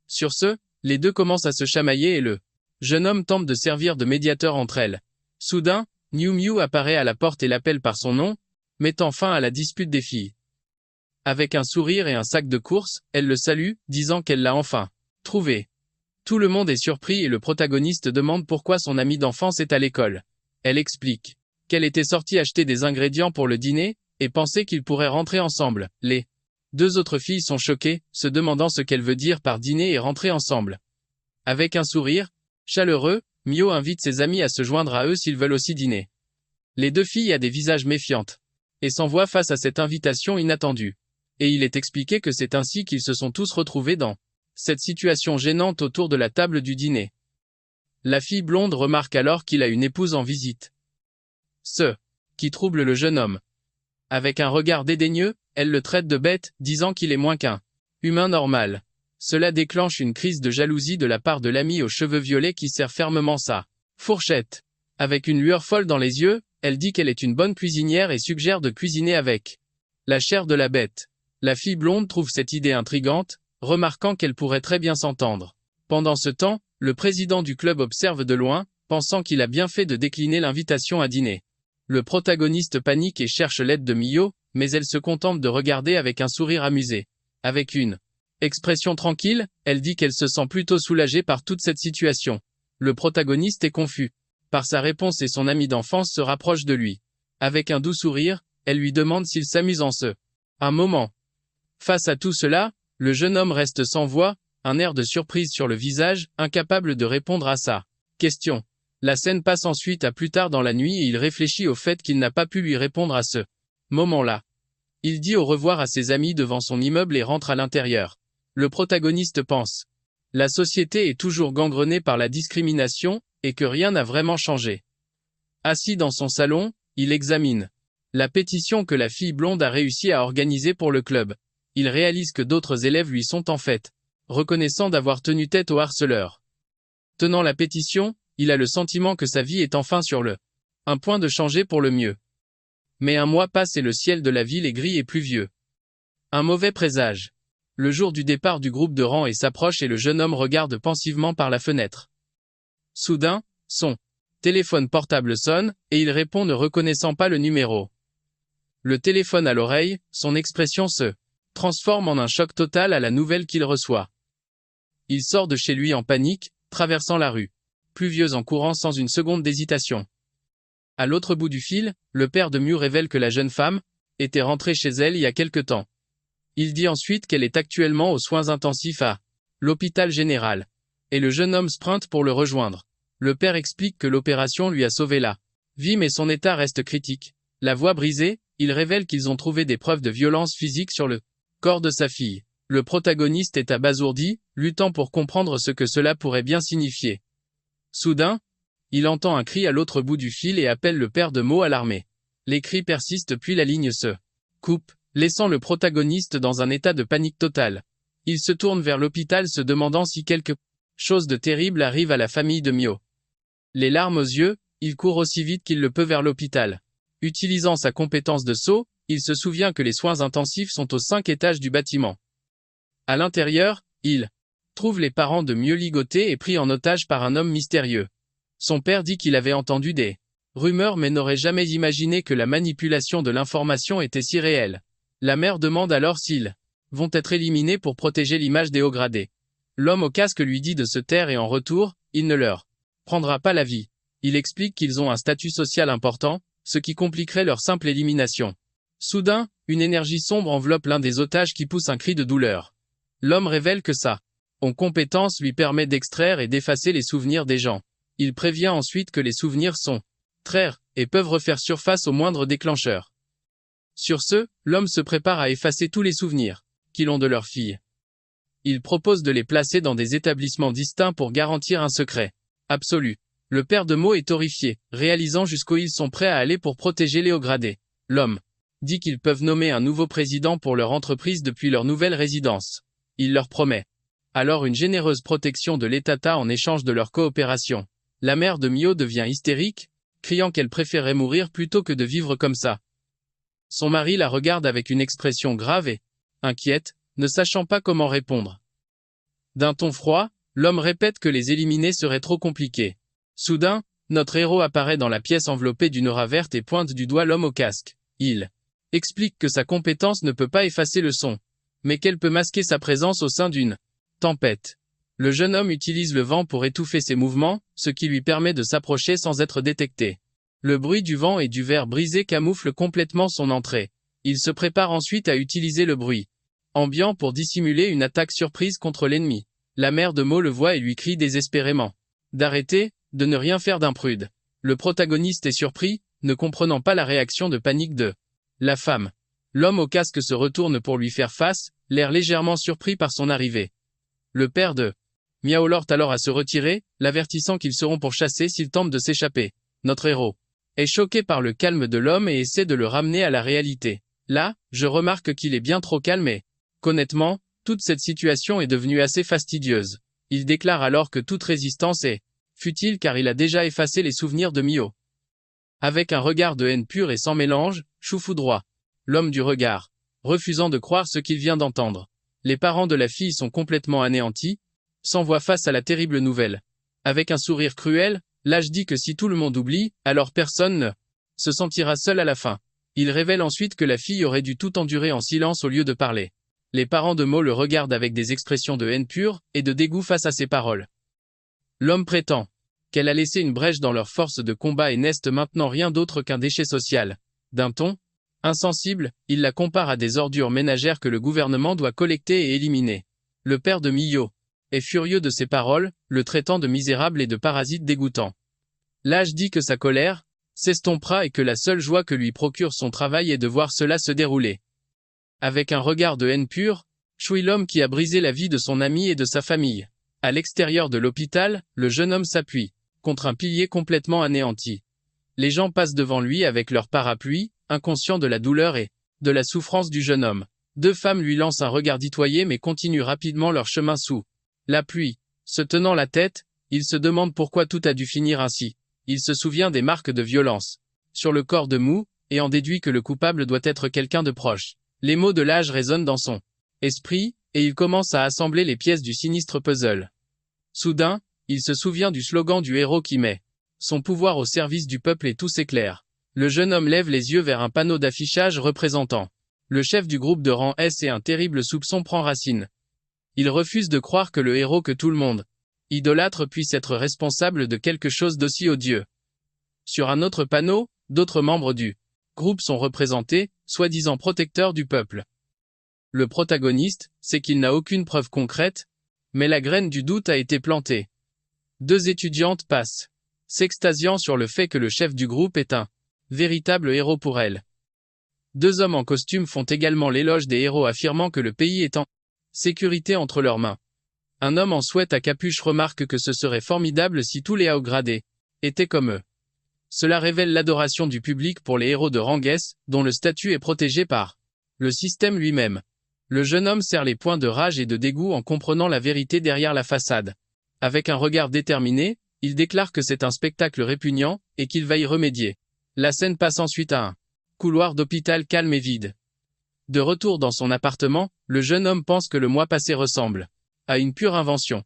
Sur ce, les deux commencent à se chamailler et le jeune homme tente de servir de médiateur entre elles. Soudain, Miu Miu apparaît à la porte et l'appelle par son nom, mettant fin à la dispute des filles. Avec un sourire et un sac de course, elle le salue, disant qu'elle l'a enfin trouvé. Tout le monde est surpris et le protagoniste demande pourquoi son amie d'enfance est à l'école. Elle explique qu'elle était sortie acheter des ingrédients pour le dîner, et pensait qu'ils pourraient rentrer ensemble. Les deux autres filles sont choquées, se demandant ce qu'elle veut dire par dîner et rentrer ensemble. Avec un sourire chaleureux, Mio invite ses amis à se joindre à eux s'ils veulent aussi dîner. Les deux filles ont des visages méfiantes, et s'envoient face à cette invitation inattendue. Et il est expliqué que c'est ainsi qu'ils se sont tous retrouvés dans cette situation gênante autour de la table du dîner. La fille blonde remarque alors qu'il a une épouse en visite. Ce qui trouble le jeune homme. Avec un regard dédaigneux, elle le traite de bête, disant qu'il est moins qu'un humain normal. Cela déclenche une crise de jalousie de la part de l'amie aux cheveux violets qui serre fermement sa fourchette. Avec une lueur folle dans les yeux, elle dit qu'elle est une bonne cuisinière et suggère de cuisiner avec la chair de la bête. La fille blonde trouve cette idée intrigante, remarquant qu'elle pourrait très bien s'entendre. Pendant ce temps, le président du club observe de loin, pensant qu'il a bien fait de décliner l'invitation à dîner. Le protagoniste panique et cherche l'aide de Mio, mais elle se contente de regarder avec un sourire amusé. Avec une expression tranquille, elle dit qu'elle se sent plutôt soulagée par toute cette situation. Le protagoniste est confus par sa réponse et son ami d'enfance se rapproche de lui. Avec un doux sourire, elle lui demande s'il s'amuse en un moment. Face à tout cela, le jeune homme reste sans voix, un air de surprise sur le visage, incapable de répondre à sa question. La scène passe ensuite à plus tard dans la nuit et il réfléchit au fait qu'il n'a pas pu lui répondre à ce moment-là. Il dit au revoir à ses amis devant son immeuble et rentre à l'intérieur. Le protagoniste pense. La société est toujours gangrenée par la discrimination, et que rien n'a vraiment changé. Assis dans son salon, il examine la pétition que la fille blonde a réussi à organiser pour le club. Il réalise que d'autres élèves lui sont en fait reconnaissants d'avoir tenu tête au harceleur. Tenant la pétition, il a le sentiment que sa vie est enfin sur un point de changer pour le mieux. Mais un mois passe et le ciel de la ville est gris et pluvieux. Un mauvais présage Le jour du départ du groupe de rang s'approche et le jeune homme regarde pensivement par la fenêtre. Soudain, son téléphone portable sonne, et il répond ne reconnaissant pas le numéro. Le téléphone à l'oreille, son expression se transforme en un choc total à la nouvelle qu'il reçoit. Il sort de chez lui en panique, traversant la rue, pluvieuse en courant sans une seconde d'hésitation. À l'autre bout du fil, le père de Mew révèle que la jeune femme était rentrée chez elle il y a quelque temps. Il dit ensuite qu'elle est actuellement aux soins intensifs à l'hôpital général. Et le jeune homme sprinte pour le rejoindre. Le père explique que l'opération lui a sauvé la vie mais son état reste critique. La voix brisée, il révèle qu'ils ont trouvé des preuves de violence physique sur le corps de sa fille. Le protagoniste est abasourdi, luttant pour comprendre ce que cela pourrait bien signifier. Soudain, il entend un cri à l'autre bout du fil et appelle le père de Mew alarmé. Les cris persistent puis la ligne se coupe, laissant le protagoniste dans un état de panique totale. Il se tourne vers l'hôpital se demandant si quelque chose de terrible arrive à la famille de Mew. Les larmes aux yeux, il court aussi vite qu'il le peut vers l'hôpital. Utilisant sa compétence de saut, il se souvient que les soins intensifs sont aux 5 étages du bâtiment. À l'intérieur, il trouve les parents de Mew ligotés et pris en otage par un homme mystérieux. Son père dit qu'il avait entendu des rumeurs mais n'aurait jamais imaginé que la manipulation de l'information était si réelle. La mère demande alors s'ils vont être éliminés pour protéger l'image des hauts gradés. L'homme au casque lui dit de se taire et en retour, il ne leur prendra pas la vie. Il explique qu'ils ont un statut social important, ce qui compliquerait leur simple élimination. Soudain, une énergie sombre enveloppe l'un des otages qui pousse un cri de douleur. L'homme révèle que sa compétence lui permet d'extraire et d'effacer les souvenirs des gens. Il prévient ensuite que les souvenirs sont traires et peuvent refaire surface au moindre déclencheur. Sur ce, l'homme se prépare à effacer tous les souvenirs qu'ils ont de leur fille. Il propose de les placer dans des établissements distincts pour garantir un secret absolu. Le père de Mew est horrifié, réalisant jusqu'où ils sont prêts à aller pour protéger les hauts gradés. L'homme dit qu'ils peuvent nommer un nouveau président pour leur entreprise depuis leur nouvelle résidence. Il leur promet alors une généreuse protection de l'État en échange de leur coopération. La mère de Mew devient hystérique, criant qu'elle préférait mourir plutôt que de vivre comme ça. Son mari la regarde avec une expression grave et inquiète, ne sachant pas comment répondre. D'un ton froid, l'homme répète que les éliminer serait trop compliqué. Soudain, notre héros apparaît dans la pièce enveloppée d'une aura verte et pointe du doigt l'homme au casque. Il explique que sa compétence ne peut pas effacer le son, mais qu'elle peut masquer sa présence au sein d'une tempête. Le jeune homme utilise le vent pour étouffer ses mouvements, ce qui lui permet de s'approcher sans être détecté. Le bruit du vent et du verre brisé camoufle complètement son entrée. Il se prépare ensuite à utiliser le bruit ambiant pour dissimuler une attaque surprise contre l'ennemi. La mère de Mew le voit et lui crie désespérément d'arrêter, de ne rien faire d'imprude. Le protagoniste est surpris, ne comprenant pas la réaction de panique de la femme. L'homme au casque se retourne pour lui faire face, l'air légèrement surpris par son arrivée. Le père de Mew l'orte alors à se retirer, l'avertissant qu'ils seront pourchassés s'ils tentent de s'échapper. Notre héros est choqué par le calme de l'homme et essaie de le ramener à la réalité. Là, je remarque qu'il est bien trop calme et, qu'honnêtement, toute cette situation est devenue assez fastidieuse. Il déclare alors que toute résistance est futile car il a déjà effacé les souvenirs de Mew. Avec un regard de haine pure et sans mélange, Chou foudroie l'homme du regard, refusant de croire ce qu'il vient d'entendre. Les parents de la fille sont complètement anéantis, sans voix face à la terrible nouvelle. Avec un sourire cruel, l'âge dit que si tout le monde oublie, alors personne ne se sentira seul à la fin. Il révèle ensuite que la fille aurait dû tout endurer en silence au lieu de parler. Les parents de Mew le regardent avec des expressions de haine pure et de dégoût face à ses paroles. L'homme prétend qu'elle a laissé une brèche dans leur force de combat et n'est maintenant rien d'autre qu'un déchet social. D'un ton insensible, il la compare à des ordures ménagères que le gouvernement doit collecter et éliminer. Le père de Mew est furieux de ces paroles, le traitant de misérable et de parasite dégoûtant. L'âge dit que sa colère s'estompera et que la seule joie que lui procure son travail est de voir cela se dérouler. Avec un regard de haine pure, chouille l'homme qui a brisé la vie de son ami et de sa famille. À l'extérieur de l'hôpital, le jeune homme s'appuie contre un pilier complètement anéanti. Les gens passent devant lui avec leur parapluie, inconscients de la douleur et de la souffrance du jeune homme. Deux femmes lui lancent un regard ditoyé mais continuent rapidement leur chemin sous la pluie. Se tenant la tête, il se demande pourquoi tout a dû finir ainsi. Il se souvient des marques de violence sur le corps de Mew, et en déduit que le coupable doit être quelqu'un de proche. Les mots de l'âge résonnent dans son esprit, et il commence à assembler les pièces du sinistre puzzle. Soudain, il se souvient du slogan du héros qui met son pouvoir au service du peuple et tout s'éclaire. Le jeune homme lève les yeux vers un panneau d'affichage représentant le chef du groupe de rang S et un terrible soupçon prend racine. Il refuse de croire que le héros que tout le monde idolâtre puisse être responsable de quelque chose d'aussi odieux. Sur un autre panneau, d'autres membres du groupe sont représentés, soi-disant protecteurs du peuple. Le protagoniste sait qu'il n'a aucune preuve concrète, mais la graine du doute a été plantée. Deux étudiantes passent, s'extasiant sur le fait que le chef du groupe est un véritable héros pour elles. Deux hommes en costume font également l'éloge des héros affirmant que le pays est en sécurité entre leurs mains. Un homme en sweat à capuche remarque que ce serait formidable si tous les hauts gradés étaient comme eux. Cela révèle l'adoration du public pour les héros de rang S, dont le statut est protégé par le système lui-même. Le jeune homme serre les poings de rage et de dégoût en comprenant la vérité derrière la façade. Avec un regard déterminé, il déclare que c'est un spectacle répugnant, et qu'il va y remédier. La scène passe ensuite à un couloir d'hôpital calme et vide. De retour dans son appartement, le jeune homme pense que le mois passé ressemble à une pure invention.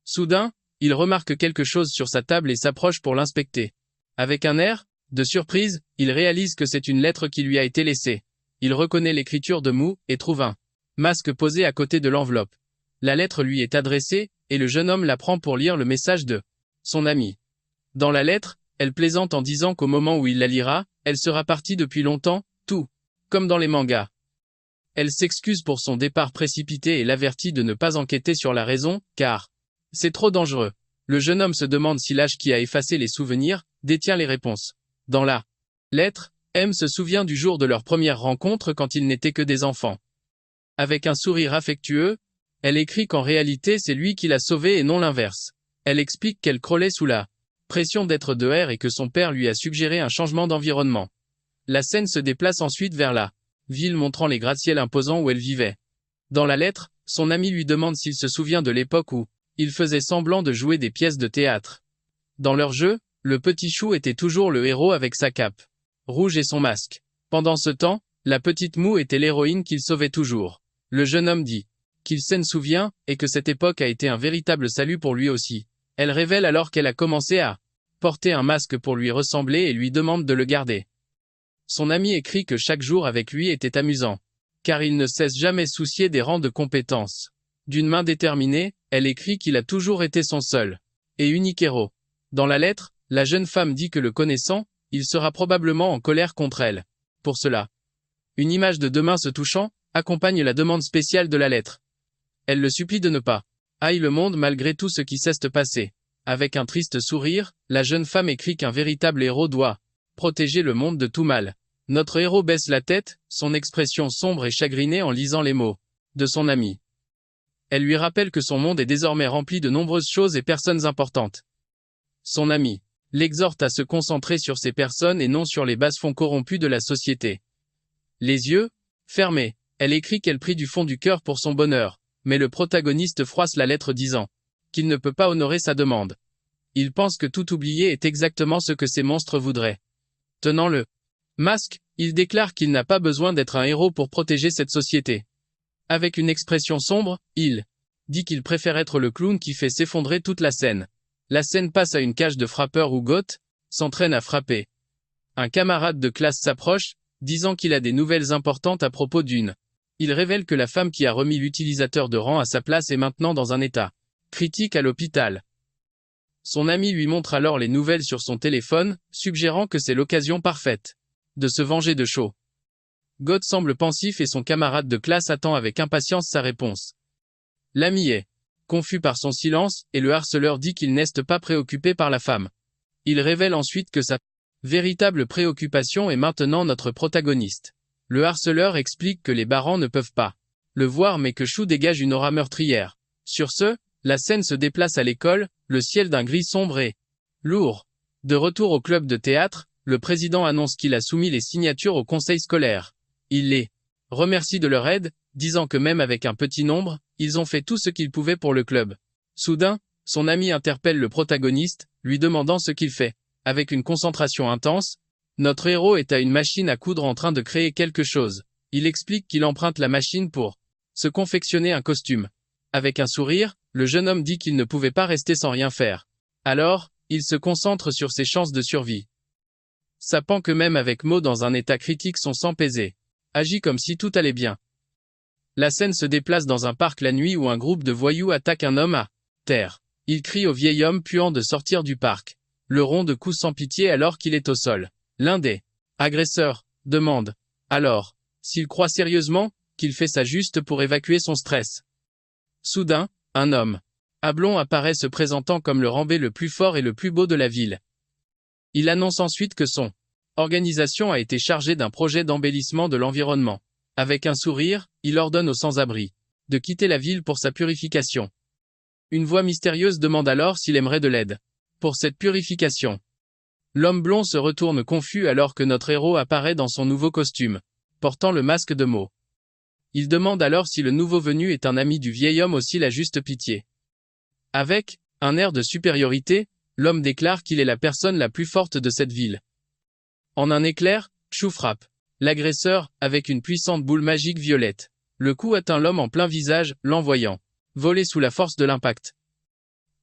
Soudain, il remarque quelque chose sur sa table et s'approche pour l'inspecter. Avec un air de surprise, il réalise que c'est une lettre qui lui a été laissée. Il reconnaît l'écriture de Mou et trouve un masque posé à côté de l'enveloppe. La lettre lui est adressée, et le jeune homme la prend pour lire le message de son ami. Dans la lettre, elle plaisante en disant qu'au moment où il la lira, elle sera partie depuis longtemps, tout comme dans les mangas. Elle s'excuse pour son départ précipité et l'avertit de ne pas enquêter sur la raison, car c'est trop dangereux. Le jeune homme se demande si l'âge qui a effacé les souvenirs détient les réponses. Dans la lettre, M se souvient du jour de leur première rencontre quand ils n'étaient que des enfants. Avec un sourire affectueux, elle écrit qu'en réalité c'est lui qui l'a sauvée et non l'inverse. Elle explique qu'elle crôlait sous la pression d'être dehors et que son père lui a suggéré un changement d'environnement. La scène se déplace ensuite vers la ville montrant les gratte-ciels imposants où elle vivait. Dans la lettre, son ami lui demande s'il se souvient de l'époque où il faisait semblant de jouer des pièces de théâtre. Dans leur jeu, le petit chou était toujours le héros avec sa cape rouge et son masque. Pendant ce temps, la petite Mou était l'héroïne qu'il sauvait toujours. Le jeune homme dit qu'il s'en souvient et que cette époque a été un véritable salut pour lui aussi. Elle révèle alors qu'elle a commencé à porter un masque pour lui ressembler et lui demande de le garder. Son ami écrit que chaque jour avec lui était amusant, car il ne cesse jamais soucier des rangs de compétences. D'une main déterminée, elle écrit qu'il a toujours été son seul et unique héros. Dans la lettre, la jeune femme dit que le connaissant, il sera probablement en colère contre elle. Pour cela, une image de deux mains se touchant accompagne la demande spéciale de la lettre. Elle le supplie de ne pas haïr le monde malgré tout ce qui s'est passé. Avec un triste sourire, la jeune femme écrit qu'un véritable héros doit protéger le monde de tout mal. Notre héros baisse la tête, son expression sombre et chagrinée en lisant les mots de son ami. Elle lui rappelle que son monde est désormais rempli de nombreuses choses et personnes importantes. Son ami l'exhorte à se concentrer sur ces personnes et non sur les bas-fonds corrompus de la société. Les yeux fermés, elle écrit qu'elle prie du fond du cœur pour son bonheur, mais le protagoniste froisse la lettre disant qu'il ne peut pas honorer sa demande. Il pense que tout oublier est exactement ce que ces monstres voudraient. Tenant le masque, il déclare qu'il n'a pas besoin d'être un héros pour protéger cette société. Avec une expression sombre, il dit qu'il préfère être le clown qui fait s'effondrer toute la scène. La scène passe à une cage de frappeurs où Goth s'entraîne à frapper. Un camarade de classe s'approche, disant qu'il a des nouvelles importantes à propos d'une. Il révèle que la femme qui a remis l'utilisateur de rang à sa place est maintenant dans un état critique à l'hôpital. Son ami lui montre alors les nouvelles sur son téléphone, suggérant que c'est l'occasion parfaite de se venger de Shaw. God semble pensif et son camarade de classe attend avec impatience sa réponse. L'ami est confus par son silence, et le harceleur dit qu'il n'est pas préoccupé par la femme. Il révèle ensuite que sa véritable préoccupation est maintenant notre protagoniste. Le harceleur explique que les barons ne peuvent pas le voir mais que Chou dégage une aura meurtrière. Sur ce, la scène se déplace à l'école, le ciel d'un gris sombre et lourd. De retour au club de théâtre, le président annonce qu'il a soumis les signatures au conseil scolaire. Il les remercie de leur aide, disant que même avec un petit nombre, ils ont fait tout ce qu'ils pouvaient pour le club. Soudain, son ami interpelle le protagoniste, lui demandant ce qu'il fait. Avec une concentration intense, notre héros est à une machine à coudre en train de créer quelque chose. Il explique qu'il emprunte la machine pour Se confectionner un costume. Avec un sourire, le jeune homme dit qu'il ne pouvait pas rester sans rien faire. Alors, il se concentre sur ses chances de survie. Sapant que même avec Mo dans un état critique son sang pesait. Agit comme si tout allait bien. La scène se déplace dans un parc la nuit où un groupe de voyous attaque un homme à terre. Il crie au vieil homme puant de sortir du parc. Le rond de coups sans pitié alors qu'il est au sol. L'un des agresseurs demande alors s'il croit sérieusement qu'il fait ça juste pour évacuer son stress. Soudain, un homme blond apparaît se présentant comme le rambé le plus fort et le plus beau de la ville. Il annonce ensuite que son organisation a été chargée d'un projet d'embellissement de l'environnement. Avec un sourire, il ordonne aux sans-abri de quitter la ville pour sa purification. Une voix mystérieuse demande alors s'il aimerait de l'aide pour cette purification. L'homme blond se retourne confus alors que notre héros apparaît dans son nouveau costume, portant le masque de Mo. Il demande alors si le nouveau venu est un ami du vieil homme aussi la juste pitié. Avec un air de supériorité, l'homme déclare qu'il est la personne la plus forte de cette ville. En un éclair, Chou frappe l'agresseur avec une puissante boule magique violette. Le coup atteint l'homme en plein visage, l'envoyant voler sous la force de l'impact.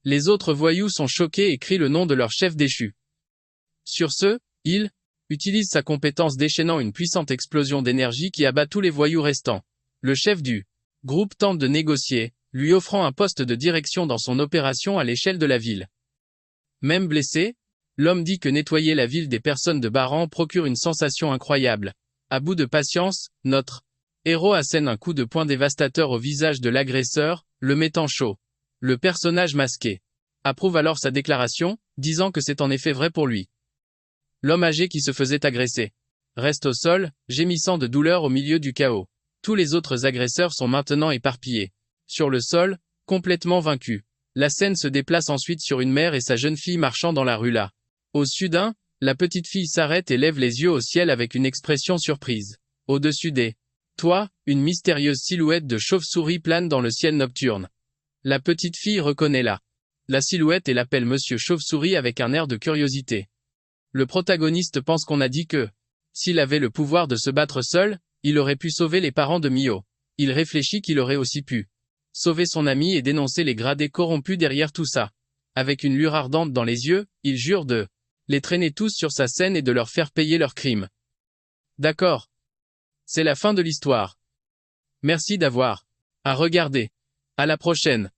Les autres voyous sont choqués et crient le nom de leur chef déchu. Sur ce, il utilise sa compétence déchaînant une puissante explosion d'énergie qui abat tous les voyous restants. Le chef du groupe tente de négocier, lui offrant un poste de direction dans son opération à l'échelle de la ville. Même blessé, l'homme dit que nettoyer la ville des personnes de Baran procure une sensation incroyable. À bout de patience, notre héros assène un coup de poing dévastateur au visage de l'agresseur, le mettant chaud. Le personnage masqué approuve alors sa déclaration, disant que c'est en effet vrai pour lui. L'homme âgé qui se faisait agresser reste au sol, gémissant de douleur au milieu du chaos. Tous les autres agresseurs sont maintenant éparpillés sur le sol, complètement vaincus. La scène se déplace ensuite sur une mère et sa jeune fille marchant dans la rue là. Au sud, la petite fille s'arrête et lève les yeux au ciel avec une expression surprise. Au-dessus des toits, une mystérieuse silhouette de chauve-souris plane dans le ciel nocturne. La petite fille reconnaît la silhouette et l'appelle Monsieur Chauve-souris avec un air de curiosité. Le protagoniste pense qu'on a dit que, s'il avait le pouvoir de se battre seul, il aurait pu sauver les parents de Mio. Il réfléchit qu'il aurait aussi pu sauver son ami et dénoncer les gradés corrompus derrière tout ça. Avec une lueur ardente dans les yeux, il jure de les traîner tous sur sa scène et de leur faire payer leurs crimes. D'accord. C'est la fin de l'histoire. Merci d'avoir à regarder. À la prochaine.